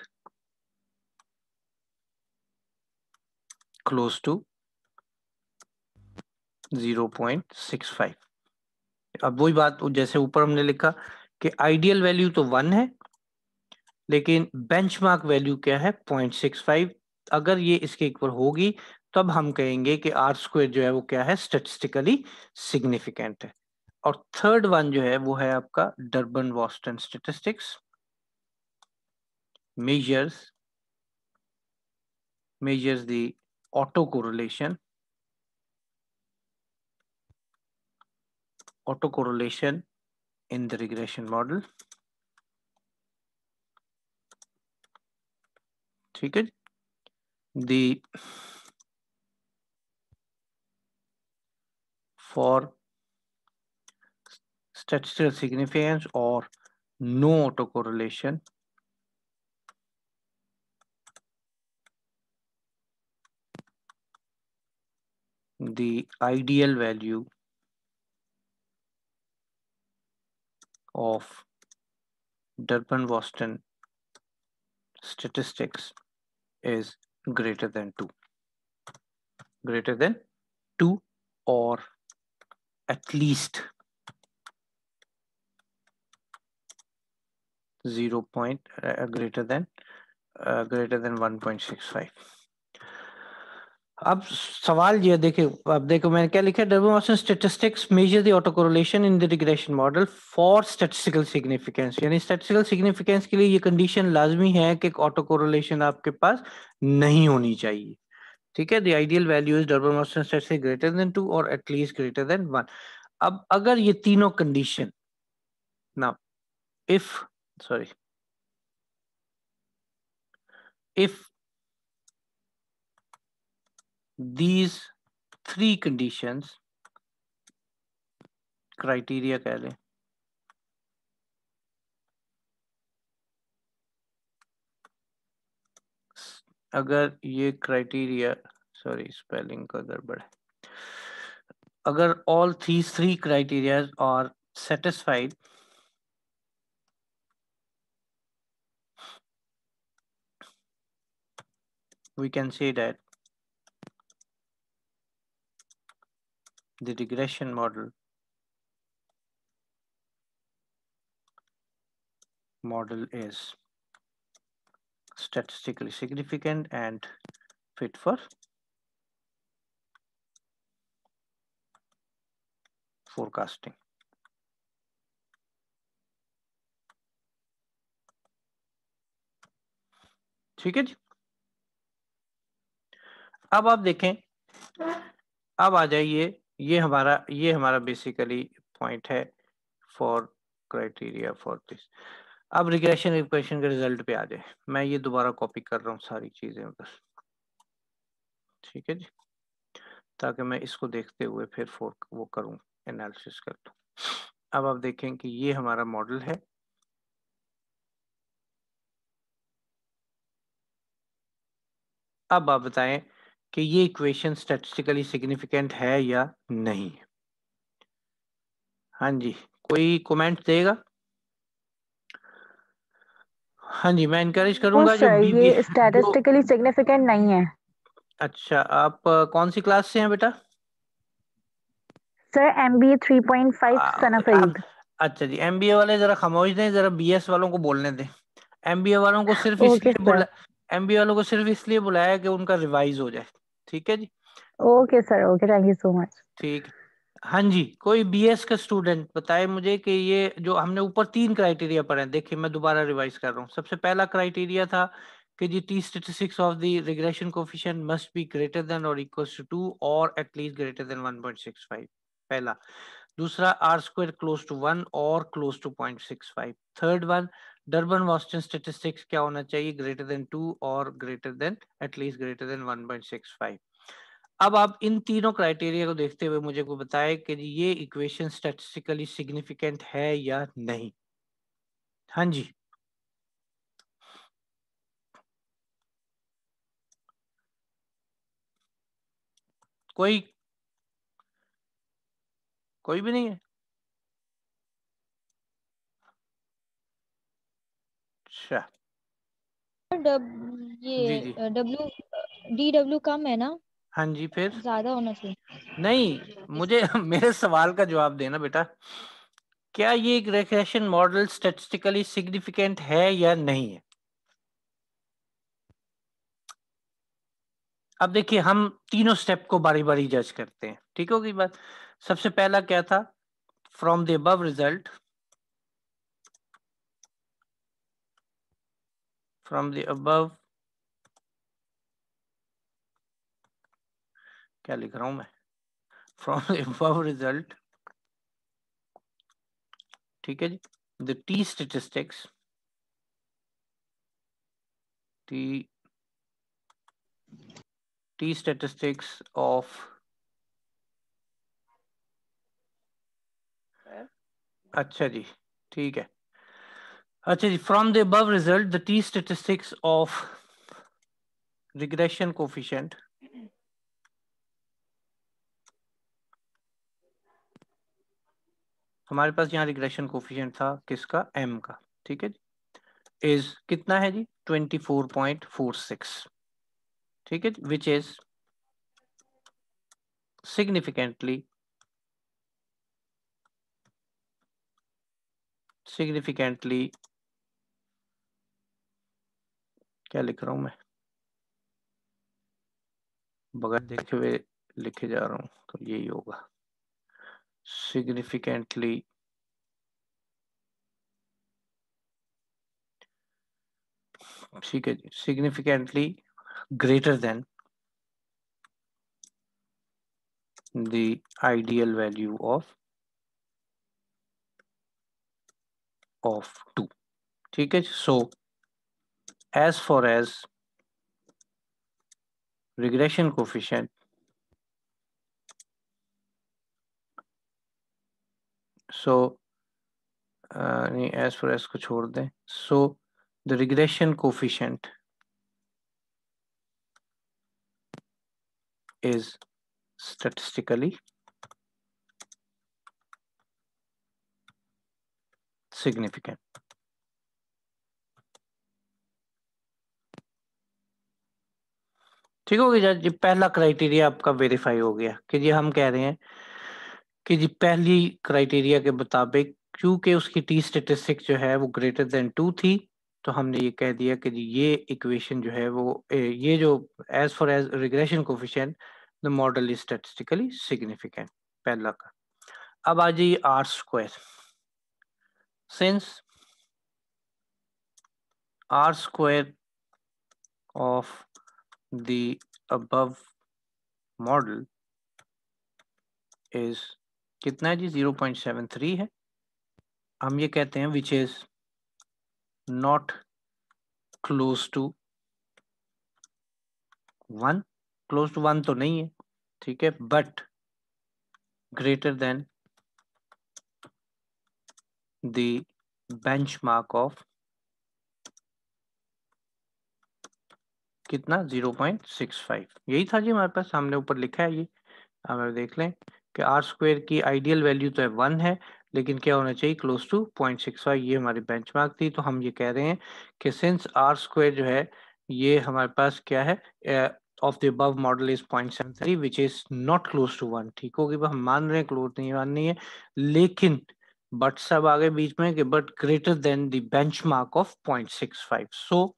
close to 0.65। अब वही बात जैसे ऊपर हमने लिखा कि आइडियल वैल्यू तो 1 है, लेकिन बेंचमार्क वैल्यू क्या है? 0.65। अगर ये इसके इक्वल होगी तब हम कहेंगे कि आर स्क्वायर जो है वो क्या है? स्टैटिस्टिकली सिग्निफिकेंट है। और थर्ड वन जो है वो है आपका डर्बन वॉस्टन statistics measures the autocorrelation in the regression model। ठीक है, the for statistical significance or no autocorrelation, the ideal value of Durbin-Watson statistics is greater than 2, greater than 2 or at least 0 point greater than 1.65। अब सवाल ये देखिए, अब देखो मैंने क्या लिखा है, Durbin Watson statistics measure the autocorrelation in the regression model for statistical significance, यानी स्टैटिस्टिकल सिग्निफिकेंस के लिए ये कंडीशन लाजमी है कि ऑटोकोरिलेशन आपके पास नहीं होनी चाहिए। ठीक है, the ideal value is Durban-Watson statistics greater than 2 और एटलीस्ट ग्रेटर देन 1। अब अगर ये तीनों condition now if sorry if these three conditions, criteria कह लें, अगर ये क्राइटेरिया, सॉरी स्पेलिंग का गड़बड़ है, अगर all these three criteria are satisfied, we can say that the regression model is statistically significant and fit for forecasting। ठीक है जी, अब आप देखें, अब आ जाइए, ये हमारा बेसिकली पॉइंट है फॉर क्राइटेरिया फॉर दिस। अब रिग्रेशन इक्वेशन के रिजल्ट पे आ जाए, मैं ये दोबारा कॉपी कर रहा हूँ सारी चीजें बस। ठीक है जी, ताकि मैं इसको देखते हुए फिर वो करूँ, एनालिसिस कर दूँ। अब आप देखें कि ये हमारा मॉडल है, अब आप बताएं कि ये इक्वेशन स्टैटिस्टिकली सिग्निफिकेंट है या नहीं। हाँ जी, कोई कमेंट देगा? हाँ जी, मैं इनकरेज नो करूंगा जो सर, बीबी ये जो। स्टैटिस्टिकली सिग्निफिकेंट नहीं है। अच्छा, आप कौन सी क्लास से हैं बेटा? सर MBA 3.5 सना फरीद। अच्छा जी, एमबीए वाले जरा खामोश दें, जरा बीएस वालों को बोलने दें। एमबीए वालों को सिर्फ ओके इसलिए सर। एमबीए वालों को सिर्फ इसलिए बुलाया कि उनका रिवाइज हो जाए। ठीक है जी, okay sir, okay, thank you so much. ठीक। हाँ जी, कोई बीएस का स्टूडेंट बताए मुझे कि ये जो हमने ऊपर 3 क्राइटेरिया पढ़े हैं, देखिए मैं दोबारा रिवाइज कर रहा हूँ। सबसे पहला क्राइटेरिया था कि G T statistics of the regression coefficient must be greater than और इक्वल टू 2 और एटलीस्ट ग्रेटर देन 1.65, पहला। दूसरा, आर स्क्वायर क्लोज टू 1 और close to 0.65। Third one, Durbin Boston statistics क्या होना चाहिए, ग्रेटर देन 2 और greater than at least greater than 1.65। अब आप इन तीनों क्राइटेरिया को देखते हुए मुझे को बताए कि जी ये इक्वेशन स्टैटिस्टिकली सिग्निफिकेंट है या नहीं। हाँ जी, कोई कोई भी नहीं है? अच्छा, जी जी, ये DW कम है ना, हाँ जी, फिर ज्यादा होना चाहिए। नहीं, मुझे मेरे सवाल का जवाब देना बेटा। क्या ये एक रिग्रेशन मॉडल स्टैटिस्टिकली सिग्निफिकेंट है या नहीं है? अब देखिए, हम तीनों स्टेप को बारी बारी जज करते हैं, ठीक होगी बात। सबसे पहला क्या था, from the above result, from the above, क्या लिख रहा हूं मैं, फ्रॉम द अबव रिजल्ट, ठीक है जी, the T statistics, T T statistics of, अच्छा जी, ठीक है। अच्छा जी, from the above result the T statistics of regression coefficient, हमारे पास यहाँ रिग्रेशन कोफिशिएंट था किसका, एम का, ठीक है जी, इज कितना है जी, 24.46, ठीक है, विच इज सिग्निफिकेंटली क्या लिख रहा हूं मैं, बगैर देखे हुए लिखे जा रहा हूं, तो यही होगा, सिग्निफिकेंटली, ठीक है जी, significantly greater than the ideal value of 2, ठीक है। सो as far as regression coefficient, so नहीं, as far as को छोड़ दें, so the regression coefficient is statistically significant, ठीक हो गया जी। पहला क्राइटेरिया आपका वेरीफाई हो गया कि जी हम कह रहे हैं कि जी पहली क्राइटेरिया के मुताबिक क्योंकि उसकी टी स्टेटिस्टिक जो है वो ग्रेटर देन 2 थी, तो हमने ये कह दिया कि जी ये इक्वेशन जो है वो ये जो as for as regression coefficient the model is statistically significant, पहला का। अब आ जाइए R square, since R square of the above model is कितना है जी, 0.73 है। हम ये कहते हैं which is not close to 1, close to 1 तो नहीं है, ठीक है, but greater than the benchmark of कितना 0.65 यही था जी हमारे पास, सामने ऊपर लिखा है ये, हमें देख लें कि आर स्क्वायर की आइडियल वैल्यू तो है 1 है, लेकिन क्या होना चाहिए क्लोज टू 0.65, ये हमारी बेंचमार्क थी। तो हम ये कह रहे हैं कि सिंस आर स्क्वायर जो है ये हमारे पास क्या है of the above model is 0.73 which is not close to 1। ठीक होगी, हम मान रहे हैं क्लोज नहीं माननी है, लेकिन बट सब आगे बीच में कि but greater than the benchmark of 0.65।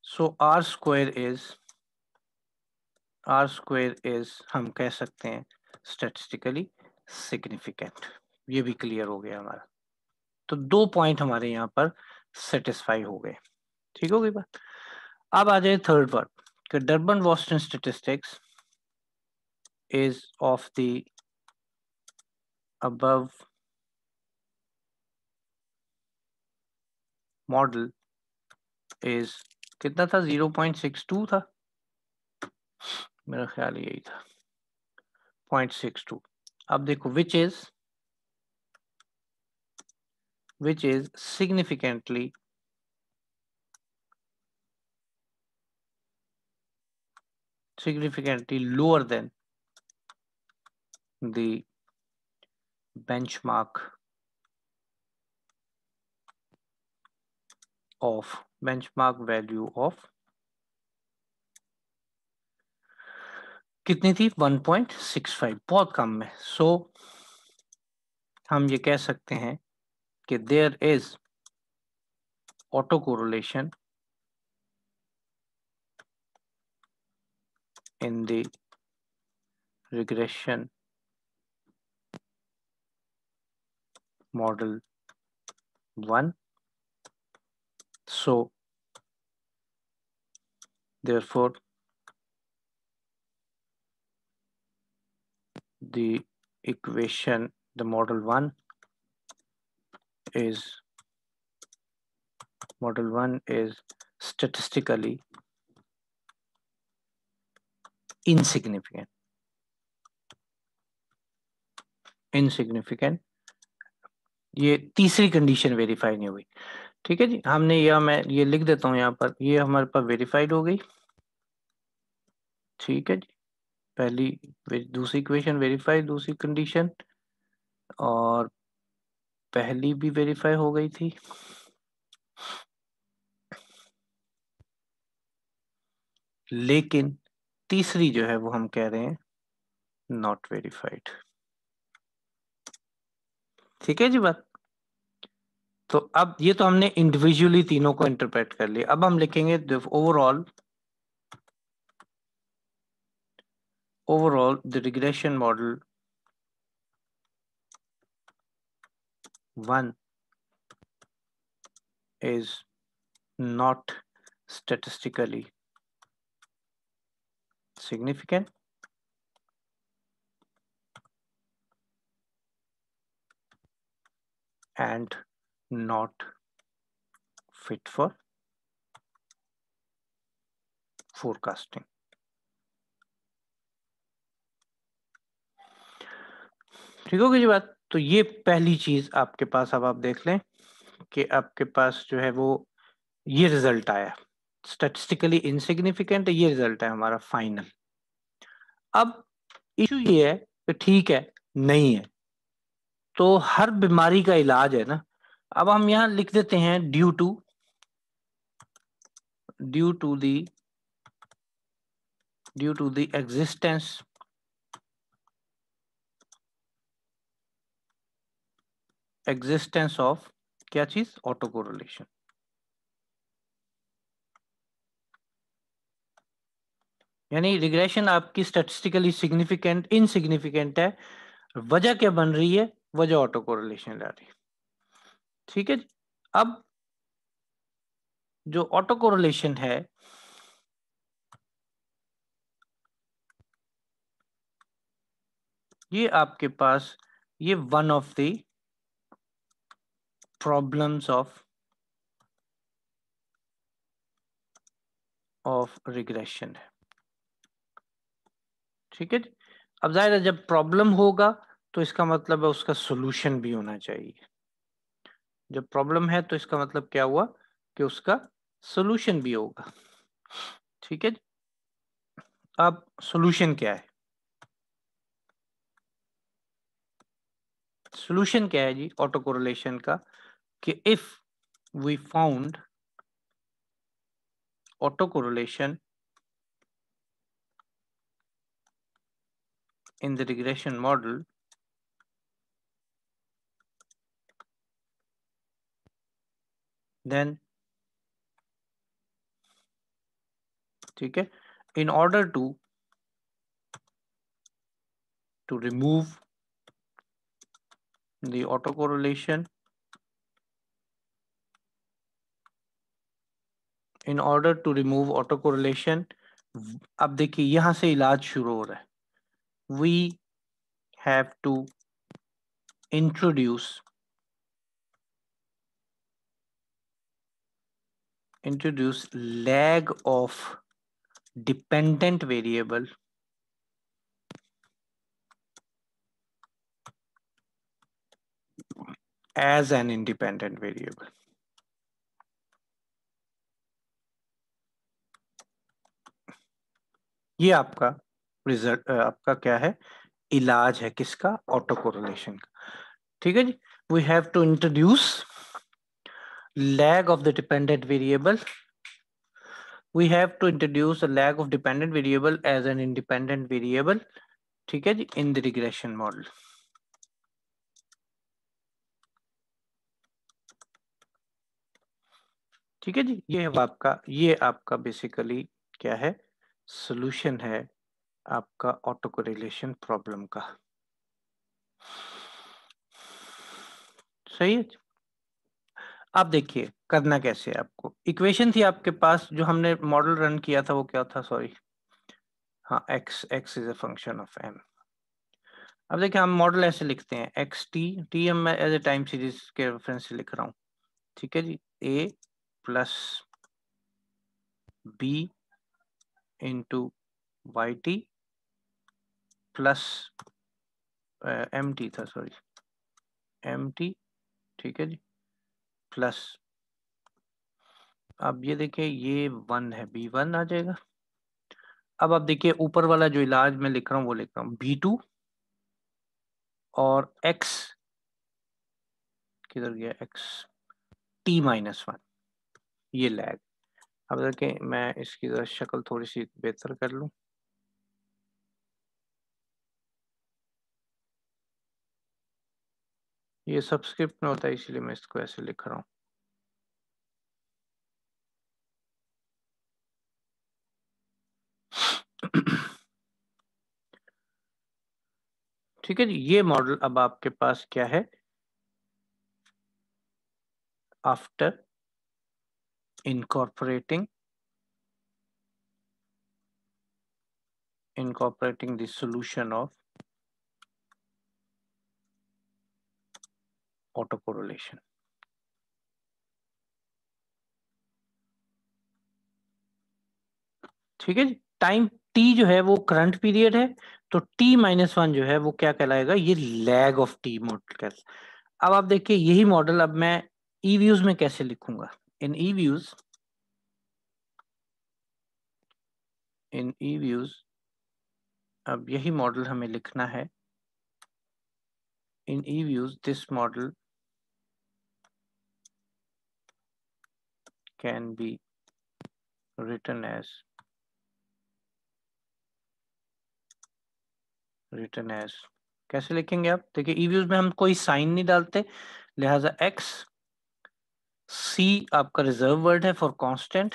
So R square is हम कह सकते हैं स्टैटिस्टिकली सिग्निफिकेंट। ये भी क्लियर हो गया हमारा। तो 2 पॉइंट हमारे यहाँ पर सेटिस्फाई हो गए। ठीक हो गई बात। अब आ जाए थर्ड वर्ड कि Durban Boston statistics is of the above model is कितना था 0.62 था मेरा ख्याल यही था 0.62। अब देखो which is significantly lower than the benchmark value of कितनी थी 1.65, बहुत कम है। सो हम ये कह सकते हैं कि there is auto correlation in the regression model 1, so therefore the model 1 is statistically insignificant। ये तीसरी कंडीशन वेरीफाई नहीं हुई। ठीक है जी, हमने यह मैं ये लिख देता हूं यहाँ पर, ये हमारे पास वेरीफाइड हो गई। ठीक है जी, दूसरी इक्वेशन वेरीफाई, दूसरी कंडीशन, और पहली भी वेरीफाई हो गई थी। लेकिन तीसरी जो है वो हम कह रहे हैं नॉट वेरीफाइड। ठीक है जी बात। तो अब ये तो हमने इंडिविजुअली तीनों को इंटरप्रेट कर लिया। अब हम लिखेंगे overall the regression model 1 is not statistically significant and not fit for forecasting। ठीक होगी जी बात। तो ये पहली चीज आपके पास, अब आप देख लें कि आपके पास जो है वो ये रिजल्ट आया स्टैटिस्टिकली इनसिग्निफिकेंट, ये रिजल्ट है हमारा फाइनल। अब इशू ये है कि ठीक है नहीं है, तो हर बीमारी का इलाज है ना। अब हम यहां लिख देते हैं due to the existence of क्या चीज, ऑटो कोरिलेशन। यानी रिग्रेशन आपकी स्टैटिस्टिकली इनसिग्निफिकेंट है, वजह क्या बन रही है, वजह ऑटो कोरिलेशन ला रही है। ठीक है जी। अब जो ऑटो कोरिलेशन है ये आपके पास ये one of the problems of regression है। ठीक है जी। अब जाहिर है जब प्रॉब्लम होगा तो इसका मतलब है उसका सॉल्यूशन भी होना चाहिए। जब प्रॉब्लम है तो इसका मतलब क्या हुआ कि उसका सॉल्यूशन भी होगा। ठीक है, अब सॉल्यूशन क्या है? सॉल्यूशन क्या है जी ऑटो कोरिलेशन का? कि if we found auto correlation in the regression model, then ठीक है, in order to remove the autocorrelation, in order to remove autocorrelation, अब देखिए यहां से इलाज शुरू हो रहा है। we have to introduce lag of dependent variable as an independent variable। ये आपका रिजल्ट, आपका क्या है, इलाज है किसका, ऑटो कोरिलेशन का। ठीक है जी, we have to introduce lag of the dependent variable, we have to introduce a lag of dependent variable as an independent variable। ठीक है जी, in the regression model। ठीक है जी, ये आपका बेसिकली क्या है, सॉल्यूशन है आपका ऑटो कोरिलेशन प्रॉब्लम का। सही है। अब देखिए करना कैसे है आपको। इक्वेशन थी आपके पास, जो हमने मॉडल रन किया था वो क्या था, सॉरी, हाँ, x is a function of m। अब देखिए हम मॉडल ऐसे लिखते हैं, टी मैं एज ए टाइम सीरीज के रेफरेंस से लिख रहा हूँ। ठीक है जी, a plus b into Y T plus M T था, सॉरी, एम टी। ठीक है जी, प्लस, अब ये देखिए ये 1 है, b1 आ जाएगा। अब आप देखिए ऊपर वाला जो इलाज मैं लिख रहा हूँ वो लिख रहा हूँ b2 और x किधर गया, x t-1, ये लैग। अब देखिए मैं इसकी जरा शक्ल थोड़ी सी बेहतर कर लूं। ये सबस्क्रिप्ट में होता है इसलिए मैं इसको ऐसे लिख रहा हूँ। ठीक है जी, ये मॉडल अब आपके पास क्या है, after incorporating the solution of autocorrelation। ठीक है जी, टाइम t जो है वो करंट पीरियड है, तो t-1 जो है वो क्या कहलाएगा, ये लैग ऑफ t मॉडल। अब आप देखिए यही मॉडल अब मैं ई व्यूज में कैसे लिखूंगा। इन ई व्यूज अब यही मॉडल हमें लिखना है। In EViews this model can be written as कैसे लिखेंगे आप, देखिए ई व्यूज में हम कोई साइन नहीं डालते, लिहाजा x c आपका रिजर्व वर्ड है फॉर कांस्टेंट।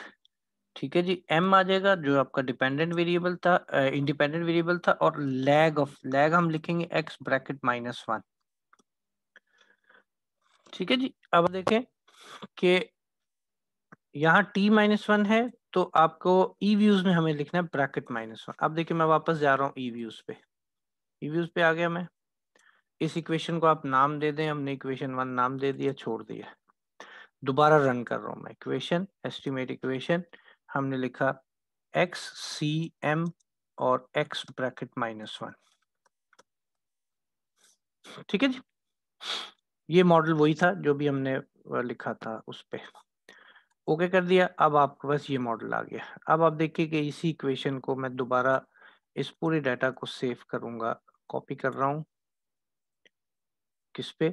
ठीक है जी, m आ जाएगा जो आपका डिपेंडेंट वेरिएबल था, इंडिपेंडेंट वेरिएबल था, और लैग हम लिखेंगे x ब्रैकेट -1। ठीक है जी, अब देखें कि यहाँ t-1 है, तो आपको ई व्यूज में हमें लिखना है ब्रैकेट -1। अब देखिए मैं वापस जा रहा हूँ ई व्यूज पे, आ गया मैं। इस इक्वेशन को आप नाम दे दें, हमने इक्वेशन 1 नाम दे दिया, छोड़ दिया। दोबारा रन कर रहा हूं मैं इक्वेशन, एस्टिमेट इक्वेशन, हमने लिखा x c m और x ब्रैकेट -1। ठीक है जी, ये मॉडल वही था जो भी हमने लिखा था उस पे। ओके कर दिया। अब आपके पास ये मॉडल आ गया। अब आप देखिए कि इसी इक्वेशन को मैं दोबारा इस पूरे डाटा को सेव करूंगा। कॉपी कर रहा हूँ किस पे,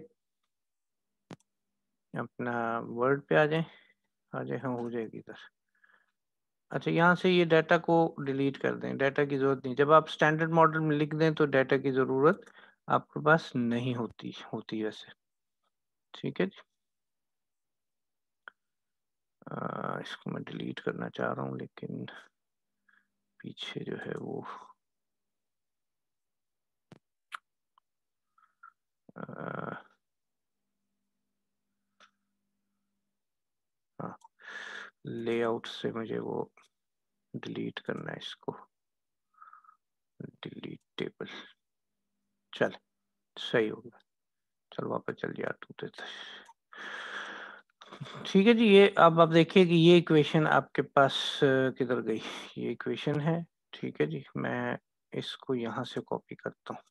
अपना वर्ड पे आ जाए हाँ हो जाएगी इधर। अच्छा, यहाँ से ये डाटा को डिलीट कर दें, डाटा की ज़रूरत नहीं। जब आप स्टैंडर्ड मॉडल में लिख दें तो डाटा की ज़रूरत आपके पास नहीं होती वैसे। ठीक है जी। इसको मैं डिलीट करना चाह रहा हूँ लेकिन पीछे जो है वो हाँ, लेआउट से मुझे वो डिलीट करना है, इसको डिलीट टेबल। चल सही हो गया। चल वापस चल यार तू। ठीक है जी। ये अब आप देखिए कि ये इक्वेशन आपके पास किधर गई। ये इक्वेशन है। ठीक है जी, मैं इसको यहाँ से कॉपी करता हूँ।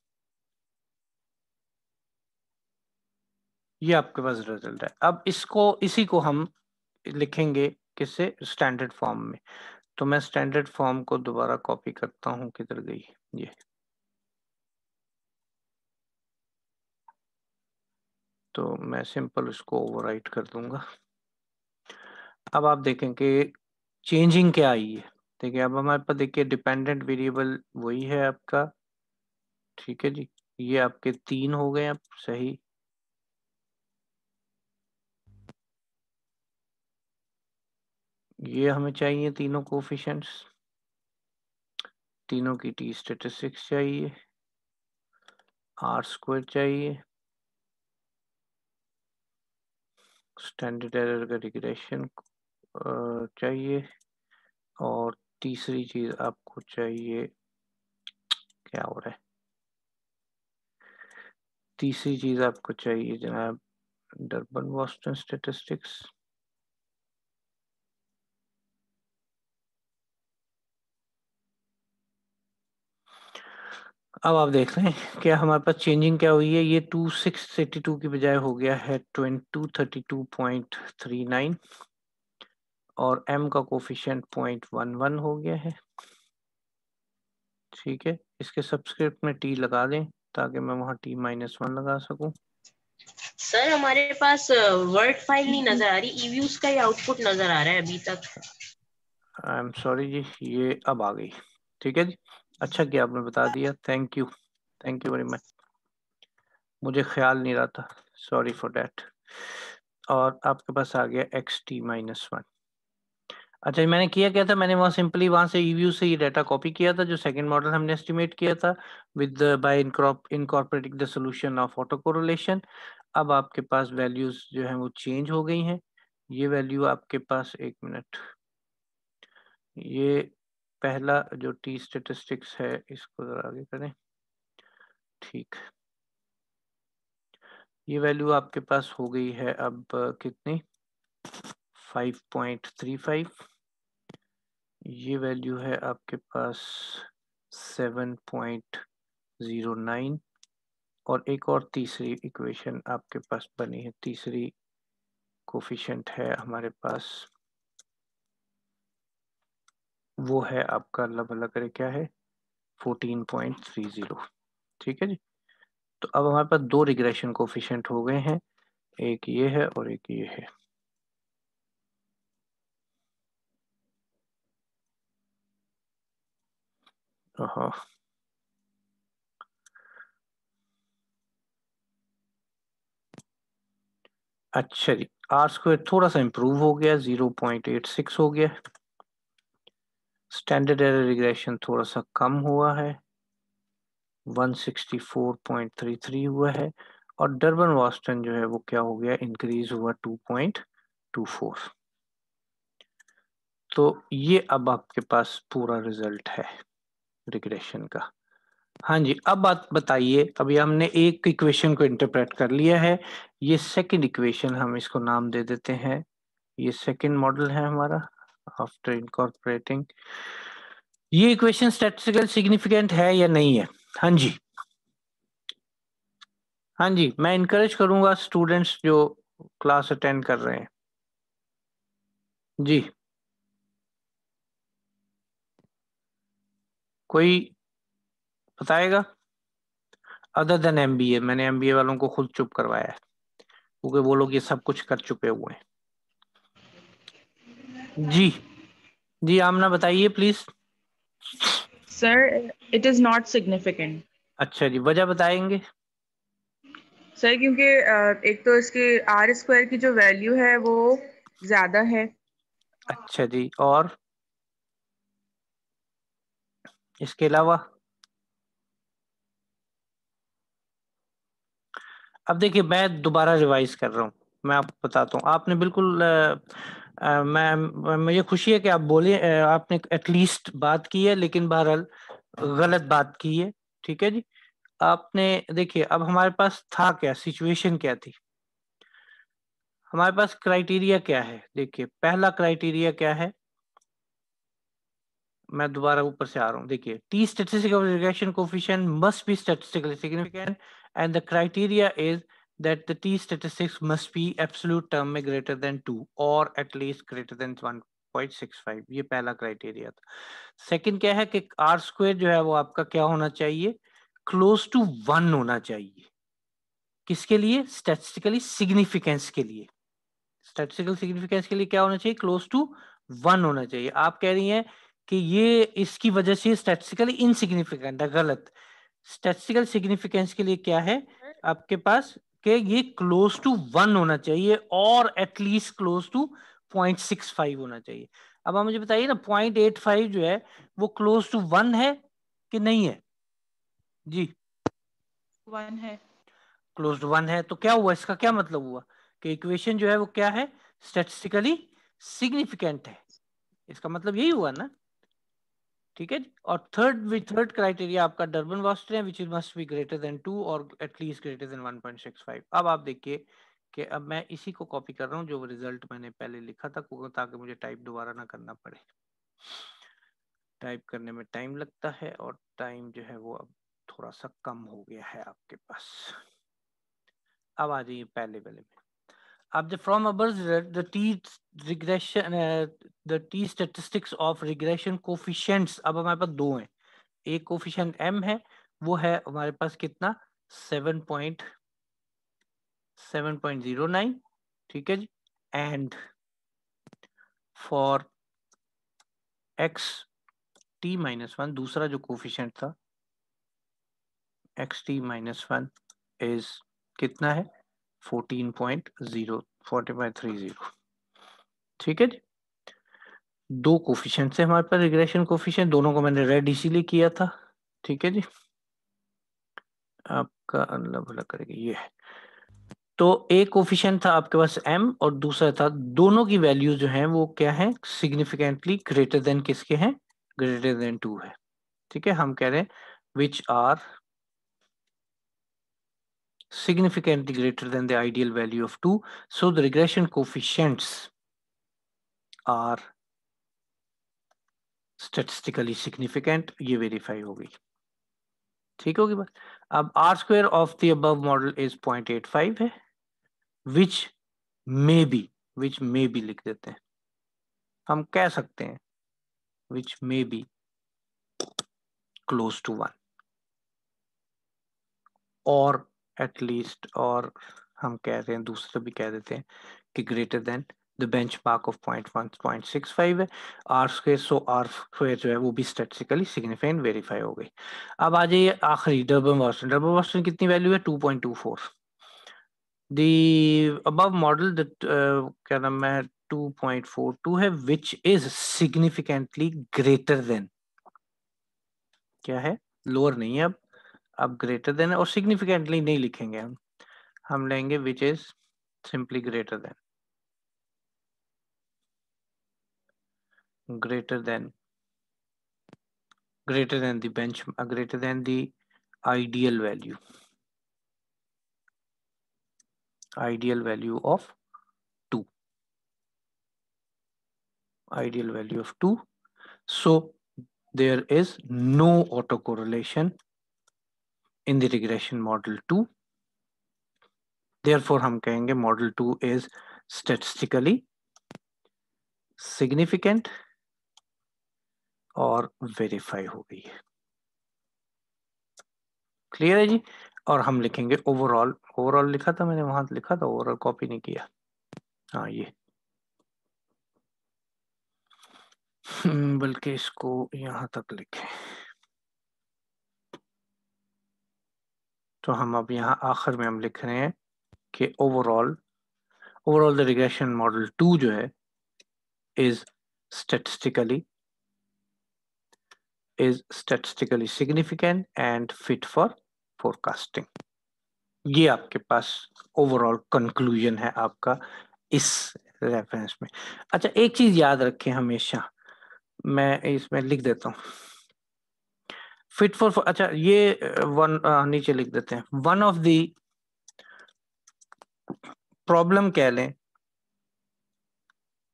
ये आपके पास रिजल्ट है। अब इसी को हम लिखेंगे किससे, स्टैंडर्ड फॉर्म में। तो मैं स्टैंडर्ड फॉर्म को दोबारा कॉपी करता हूँ, किधर गई ये। तो मैं सिंपल इसको ओवरराइट कर दूंगा। अब आप देखें कि चेंजिंग क्या आई है। देखिए अब हमारे पास देखिए डिपेंडेंट वेरिएबल वही है आपका। ठीक है जी, ये आपके 3 हो गए अब सही। ये हमें चाहिए तीनों कोफिशिएंट्स, तीनों की टी स्टैटिस्टिक्स चाहिए, आर स्क्वायर चाहिए, स्टैंडर्ड एरर का रिग्रेशन चाहिए, और तीसरी चीज आपको चाहिए, क्या हो रहा है, तीसरी चीज आपको चाहिए जनाब डर्बन-बॉस्टन स्टैटिस्टिक्स। अब आप देख रहे हैं क्या हमारे पास चेंजिंग क्या हुई है। ये 2682 की बजाय हो गया है 232.39 और m का कोफिशिएंट 0.11 हो गया है। ठीक है, इसके सबस्क्रिप्ट में t लगा दें ताकि मैं वहां t-1 लगा सकूं। सर हमारे पास वर्ड फाइल नहीं नजर आ रही, ईव्यूज का ही आउटपुट नजर आ रहा है अभी तक। आई एम सॉरी जी, ये अब आ गई। ठीक है जी, अच्छा किया आपने बता दिया, थैंक यू वेरी मच, मुझे ख्याल नहीं रहा था, सॉरी फॉर डैट। और आपके पास आ गया xt-1। अच्छा, मैंने किया क्या था, मैंने वहाँ सिंपली वहाँ से ईव्यू से ये डाटा कॉपी किया था जो सेकंड मॉडल हमने एस्टिमेट किया था with by incorporating the solution of auto correlation. अब आपके पास वैल्यूज जो है वो चेंज हो गई हैं। ये वैल्यू आपके पास, एक मिनट, ये पहला जो टी स्टेटिस्टिक्स है इसको जरा आगे करें। ठीक, ये वैल्यू आपके पास हो गई है अब कितनी, 5.35। ये वैल्यू है आपके पास 7.09 और एक और तीसरी इक्वेशन आपके पास बनी है, तीसरी कोफिशिएंट है हमारे पास, वो है आपका अल्लाह करे क्या है 14.30। ठीक है जी, तो अब हमारे पास 2 रिग्रेशन कोफिशिएंट हो गए हैं, एक ये है और एक ये है। हाँ, अच्छा जी, आर स्क्वायर थोड़ा सा इम्प्रूव हो गया, 0.86 हो गया। स्टैंडर्ड एरर रिग्रेशन थोड़ा सा कम हुआ है, 164.33 हुआ है। और डर्बन-बॉस्टन जो है वो क्या हो गया, इंक्रीज हुआ 2.24। तो ये अब आपके पास पूरा रिजल्ट है रिग्रेशन का। हाँ जी, अब बात बताइए, अभी हमने एक इक्वेशन को इंटरप्रेट कर लिया है, ये सेकंड इक्वेशन हम इसको नाम दे देते हैं, ये सेकंड मॉडल है हमारा आफ्टर इनकॉर्पोरेटिंग। ये इक्वेशन स्टैटिस्टिकल सिग्निफिकेंट है या नहीं है? हाँ जी, हाँ जी, मैं इनकरेज करूंगा स्टूडेंट्स जो क्लास अटेंड कर रहे हैं। जी, कोई बताएगा? अदर देन एमबीए, मैंने एमबीए वालों को खुद चुप करवाया है क्योंकि वो लोग ये सब कुछ कर चुके हुए हैं। जी जी, आमना बताइए please. Sir it is not significant. अच्छा जी, वजह बताएंगे? सर क्योंकि एक तो इसके आर स्क्वायर की जो वैल्यू है वो ज्यादा है। अच्छा जी, और इसके अलावा? अब देखिए, मैं दोबारा रिवाइज कर रहा हूँ, मैं आपको बताता हूँ। आपने बिल्कुल मुझे खुशी है कि आप बोले, आपने एटलीस्ट बात की है, लेकिन बहरहाल गलत बात की है। ठीक है जी। आपने देखिए, अब हमारे पास था क्या, सिचुएशन क्या थी? हमारे पास क्राइटेरिया क्या है? देखिए, पहला क्राइटेरिया क्या है, मैं दोबारा ऊपर से आ रहा हूँ। देखिए, T statistical regression coefficient must be statistically significant and the criteria is that the t statistics must be absolute term में greater than 2 or at least greater than 1.65। ये पहला क्राइटेरिया था। सेकंड क्या है कि r स्क्वायर जो है वो आपका क्या होना चाहिए, क्लोज टू 1 होना चाहिए। किसके लिए? स्टैटिस्टिकली सिग्निफिकेंस के लिए। स्टैटिस्टिकल सिग्निफिकेंस के लिए क्या होना चाहिए? क्लोज टू 1 होना चाहिए। आप कह रही हैं कि ये इसकी वजह से स्टैटिस्टिकली इनसिग्निफिकेंट है, गलत। स्टैटिस्टिकल सिग्निफिकेंस के लिए क्या है आपके पास कि ये क्लोज टू 1 होना चाहिए और एटलीस्ट क्लोज टू 0.65 होना चाहिए। अब आप मुझे बताइए ना, 0.85 जो है वो क्लोज टू 1 है कि नहीं है? जी, 1 है। क्लोज टू 1 है, तो क्या हुआ, इसका क्या मतलब हुआ कि इक्वेशन जो है वो क्या है, स्टैटिस्टिकली सिग्निफिकेंट है। इसका मतलब यही हुआ ना। ठीक है जी। और थर्ड क्राइटेरिया आपका डर्बन वास्टर है, which must be greater than 2 और एटलीस्ट ग्रेटर देन 1.65। अब आप देखिए कि अब मैं इसी को कॉपी कर रहा हूँ जो रिजल्ट मैंने पहले लिखा था, ताकि मुझे टाइप दोबारा ना करना पड़े। टाइप करने में टाइम लगता है और टाइम जो है वो अब थोड़ा सा कम हो गया है आपके पास। अब आ जाइए पहले वाले में। अब the from above the t regression the t statistics of regression coefficients, अब हमारे पास दो हैं। एक कोफिशिएंट m है, वो है हमारे पास कितना, 7.09। ठीक है जी। एंड फॉर x t-1 दूसरा जो कोफिशिएंट था x t-1 इज कितना है, 14.30। ठीक है जी। दो कोफिशिएंट से हमारे पास रिग्रेशन कोफिशिएंट, दोनों को मैंने रेड इसीलिए किया था। ठीक है जी। आपका अल्लाह भला करेगा, ये है। तो एक कोफिशिएंट था आपके पास m और दूसरा था, दोनों की वैल्यू जो है वो क्या है, सिग्निफिकेंटली ग्रेटर देन किसके हैं, ग्रेटर देन 2 है। ठीक है, हम कह रहे हैं which are significantly greater than the ideal value of 2, so the regression coefficients are statistically significant। ये वेरीफाई हो गई, ठीक होगी बात। अब r square of the above model is 0.85 है, which may be लिख देते हैं, हम कह सकते हैं which may be close to 1 और at least, और हम कह रहे हैं दूसरा भी कह देते हैं कि greater than the benchmark of 0.1.65 है r स्क्वायर। सो r स्क्वायर जो है वो भी स्टैटिस्टिकली सिग्निफिकेंट वेरीफाई हो गई। अब आ जाइए आखिरी डर्बन-वाटसन कितनी वैल्यू है, 2.24। The above model that क्या नाम है 2.42 है, which is significantly greater than, क्या है, लोअर नहीं है, अब ग्रेटर देन है, और सिग्निफिकेंटली नहीं लिखेंगे हम लेंगे which is simply greater than, greater than the bench, greater than the ideal value of 2, ideal value of 2। So there is no autocorrelation in the regression model 2, therefore हम कहेंगे model 2 is statistically significant और verify हो गई है। Clear है जी। और हम लिखेंगे ओवरऑल। ओवरऑल लिखा था मैंने, वहां लिखा था, ओवरऑल कॉपी नहीं किया। हाँ ये बल्कि इसको यहां तक लिखें। तो हम अब यहाँ आखिर में हम लिख रहे हैं कि ओवरऑल द रिग्रेशन मॉडल 2 जो है is statistically significant and fit for forecasting। ये आपके पास ओवरऑल कंक्लूजन है आपका इस रेफरेंस में। अच्छा एक चीज याद रखें हमेशा, मैं इसमें लिख देता हूँ फिट फॉर। अच्छा ये वन नीचे लिख देते हैं, वन ऑफ द प्रॉब्लम कह लें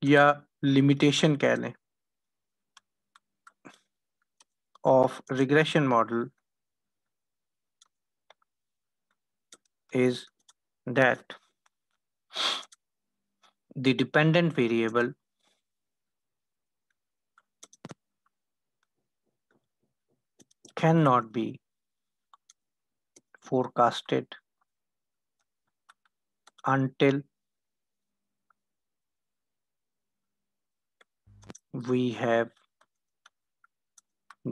या लिमिटेशन कह लें of regression model is that the dependent variable cannot be forecasted until we have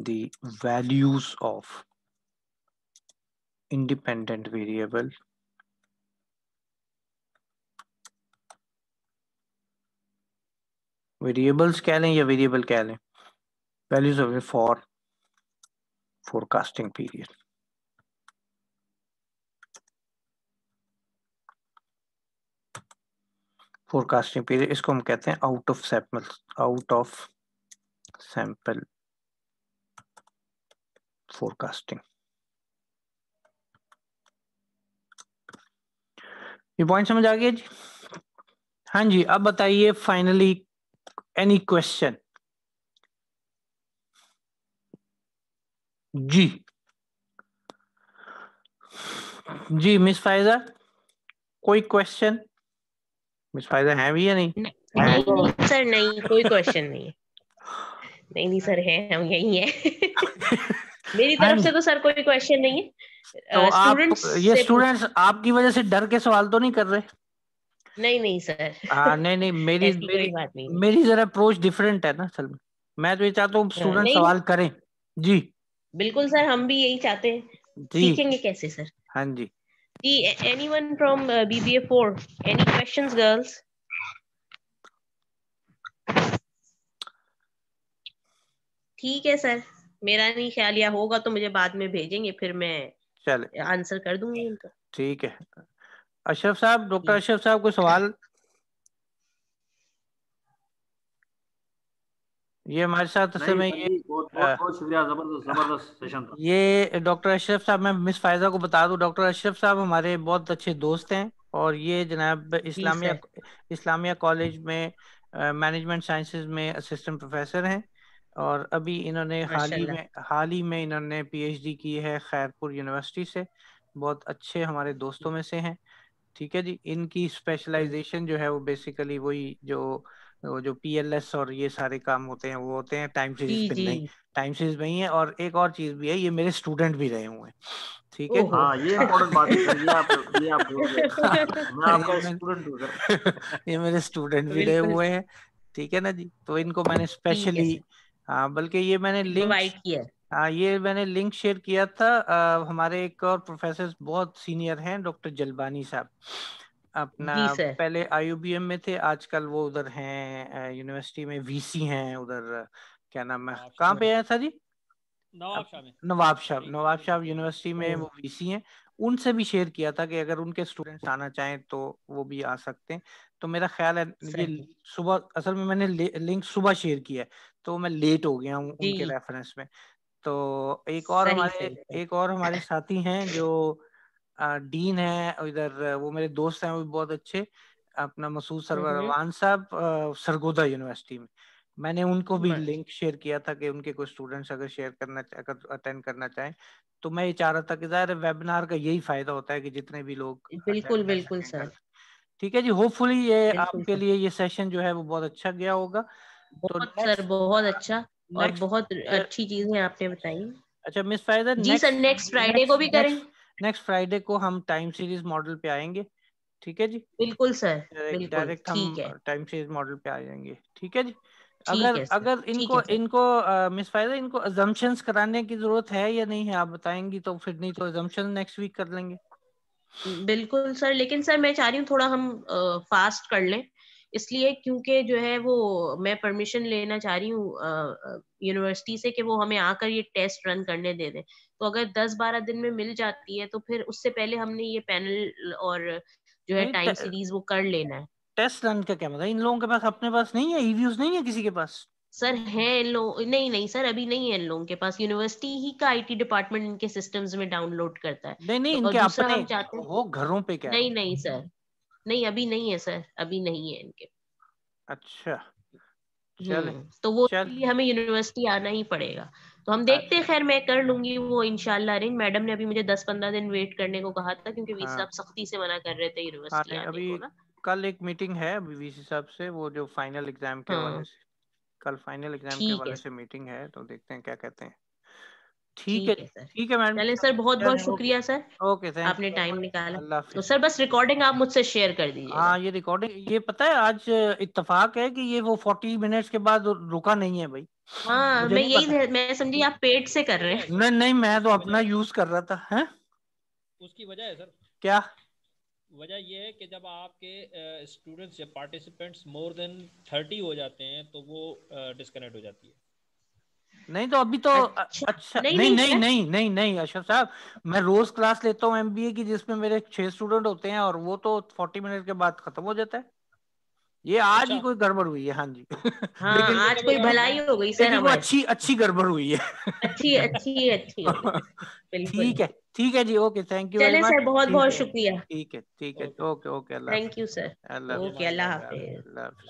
the values of independent variable variables कह लें या variable कह लें, values of it for forecasting period। forecasting period इसको हम कहते हैं out of sample forecasting। ये पॉइंट समझ आ गया जी? हाँ जी। अब बताइए फाइनली एनी क्वेश्चन? जी जी मिस फायजा कोई क्वेश्चन? मिस फायजा है भी या नहीं? नहीं नहीं सर, नहीं कोई क्वेश्चन नहीं है। नहीं सर है, हम यही है। मेरी तरफ से तो सर कोई क्वेश्चन नहीं है। तो आप ये से स्टूडेंट्स आपकी वजह से डर के सवाल तो नहीं कर रहे? नहीं सर। नहीं मेरी ऐसी कोई बात नहीं है। मेरी जरा अप्रोच डिफरेंट है ना असल में। मैं तो ये चाहता हूँ स्टूडेंट नहीं सवाल करें। जी बिल्कुल सर, हम भी यही चाहते हैं। जी सीखेंगे कैसे सर? हाँ जी। Anyone from BBA 4, any questions girls? ठीक है सर, मेरा नहीं ख्याल, या होगा तो मुझे बाद में भेजेंगे, फिर मैं चले आंसर कर दूंगी उनका। ठीक है। अशरफ साहब, डॉक्टर अशरफ साहब कोई सवाल? ये हमारे साथ असल में ये बहुत शुक्रिया, जबरदस्त सेशन था। ये डॉक्टर अशरफ साहब, मैं मिस फायजा को बता दूं, डॉक्टर अशरफ साहब हमारे बहुत अच्छे दोस्त हैं और ये जनाब जी सर। इस्लामिया कॉलेज में मैनेजमेंट साइंसेज में असिस्टेंट प्रोफेसर हैं। और अभी इन्होंने माशाल्लाह। हाल ही में इन्होंने PhD की है खैरपुर यूनिवर्सिटी से। बहुत अच्छे हमारे दोस्तों में से हैं। ठीक है जी। इनकी स्पेशलाइजेशन जो है वो बेसिकली वही जो PLS और ये सारे काम होते हैं वो होते हैं टाइम सीरीज जी पे जी। नहीं, टाइम सीरीज में ही है। और एक और चीज भी है, ये मेरे स्टूडेंट भी रहे हुए हैं। ठीक है जी। हाँ ये इम्पोर्टेंट बात है सर, ये आप भूल गए। मैं आपका स्टूडेंट हूँ सर। ये मेरे स्टूडेंट भी रहे बिल्कुल हुए हैं। ठीक है ना जी। तो इनको मैंने ठीक है स्पेशली सर, हाँ बल्कि ये मैंने इनवाइट किया। हाँ ये मैंने लिंक शेयर किया था। हमारे एक और प्रोफेसर बहुत सीनियर हैं, डॉक्टर जलबानी साहब, अपना जी सर। पहले IUBM में थे, आजकल वो उधर हैं यूनिवर्सिटी में VC हैं उधर। क्या नाम है, कहाँ पे है सर जी? नवाब शाह यूनिवर्सिटी में वो VC हैं। उनसे भी शेयर किया था कि अगर उनके स्टूडेंट्स आना चाहें तो वो भी आ सकते हैं। तो मेरा ख्याल है ये सही। सुबह, असल में मैंने लिंक सुबह शेयर किया है तो मैं लेट हो गया हूँ उनके जी रेफरेंस में। तो सही सही सही। एक और हमारे साथी हैं जो डीन है इधर, वो मेरे दोस्त हैं, वो भी बहुत अच्छे, अपना मसूद सरवरवान साहब सरगोदा यूनिवर्सिटी में। मैंने उनको भी लिंक शेयर किया था कि उनके कुछ स्टूडेंट्स अगर अटेंड करना चाहें। तो मैं ये चाह रहा था कि ज़ाहिर वेबिनार का यही फायदा होता है कि जितने भी लोग बिल्कुल अटेंड कर बिल्कुल सकें सर। ठीक है जी, होपफुली ये बिल्कुल आपके सर, लिए ये सेशन जो है वो बहुत अच्छा गया होगा। तो बहुत सर, बहुत अच्छा और नेक्स्ट बहुत अच्छी चीजें आपने बताई। अच्छा मिस फायदा, जी सर, नेक्स्ट फ्राइडे को भी करें। नेक्स्ट फ्राइडे को हम टाइम सीरीज मॉडल पे आएंगे, ठीक है जी। बिल्कुल सर, बिल्कुल डायरेक्ट हम ठीक है, टाइम सीरीज मॉडल पे आ जाएंगे, ठीक है जी। ठीक अगर है सर, अगर ठीक इनको है सर। इनको मिस फायदा, इनको अजम्पशंस कराने की जरूरत है या नहीं है, आप बताएंगी तो फिर, नहीं तो अजम्पशन नेक्स्ट वीक कर लेंगे। बिल्कुल सर, लेकिन सर मैं चाह रही हूँ थोड़ा हम फास्ट कर लें, इसलिए क्योंकि जो है वो मैं परमिशन लेना चाह रही हूँ यूनिवर्सिटी से कि वो हमें आकर ये टेस्ट रन करने दे दें। तो अगर 10-12 दिन में मिल जाती है तो फिर उससे पहले हमने ये पैनल और जो है नहीं, टाइम सीरीज वो कर लेना है। टेस्ट रन का क्या मतलब, इन लोगों के पास, अपने पास नहीं है, ईव्यूज नहीं है किसी के पास? सर है इन लोग, नहीं नहीं सर, अभी नहीं है इन लोगों के पास, यूनिवर्सिटी ही का आईटी डिपार्टमेंट इनके सिस्टम्स में डाउनलोड करता है। नहीं नहीं, और इनके दूसरा अपने हम चाहते हैं, हो घरों पे क्या? नहीं नहीं सर, नहीं अभी नहीं है सर, अभी नहीं है इनके। अच्छा, चले तो वो चल। इसलिए हमें यूनिवर्सिटी आना ही पड़ेगा। तो हम देखते हैं, खैर मैं कर लूंगी वो इंशाल्लाह अरेंज। मैडम ने अभी मुझे 10-15 दिन वेट करने को कहा था, क्योंकि वीसी हाँ साहब सख्ती से मना कर रहे थे हाँ, यूनिवर्सिटी नहीं आने अभी को ना। कल एक मीटिंग है अभी वीसी साहब से, वो जो फाइनल एग्जाम के हवाले हाँ, से, कल फाइनल एग्जाम के ठीक है हवाले से सर, मीटिंग है, तो देखते हैं क्या कहते हैं। ठीक है, ठीक है सर। ठीक है मैडम। चले सर, बहुत बहुत चले, ओके, शुक्रिया सर, ओके, थैंक आपने टाइम यू, निकाला। अल्लाह तो हाफिज। सर बस रिकॉर्डिंग आप मुझसे शेयर कर हाँ, दीजिएगा। ये रिकॉर्डिंग, ये पता है आज इत्तेफाक है कि ये वो 40 मिनट्स के बाद रुका नहीं है भाई, हाँ, मुझे मैं नहीं पता। यही, मैं समझी आप पेट से कर रहे हैं। नहीं नहीं, मैं तो अपना यूज कर रहा था। हैं? उसकी वजह है सर, क्या वजह ये है कि जब आपके स्टूडेंट्स या पार्टिसिपेंट्स मोर देन 30 हो जाते हैं तो वो डिस्कनेक्ट हो जाती है। नहीं तो अभी तो अच्छा, अच्छा, नहीं नहीं नहीं नहीं सर, नहीं नहीं नहीं अशरफ साहब, मैं रोज क्लास लेता हूँ एमबीए की, जिसमें मेरे 6 स्टूडेंट होते हैं, और वो तो 40 मिनट के बाद खत्म हो जाता है। ये आज ही अच्छा, कोई गड़बड़ हुई है, हाँ जी। हाँ लेकिन आज कोई भलाई हो गई सर लेकिन वो हमारी, अच्छी अच्छी गड़बड़ हुई है। अच्छी अच्छी अच्छी हो गई, बिल्कुल। ठीक है, ठीक है जी, ओके, थैंक यू वेरी चले मच। सर, बहुत ठीक बहुत है, शुक्रिया। ठीक है, ठीक है, okay, okay, okay, Allah thank Hafiz. You sir. Allah fee Hafiz, okay, Aman Allah Allah, Hafiz. Allah Hafiz.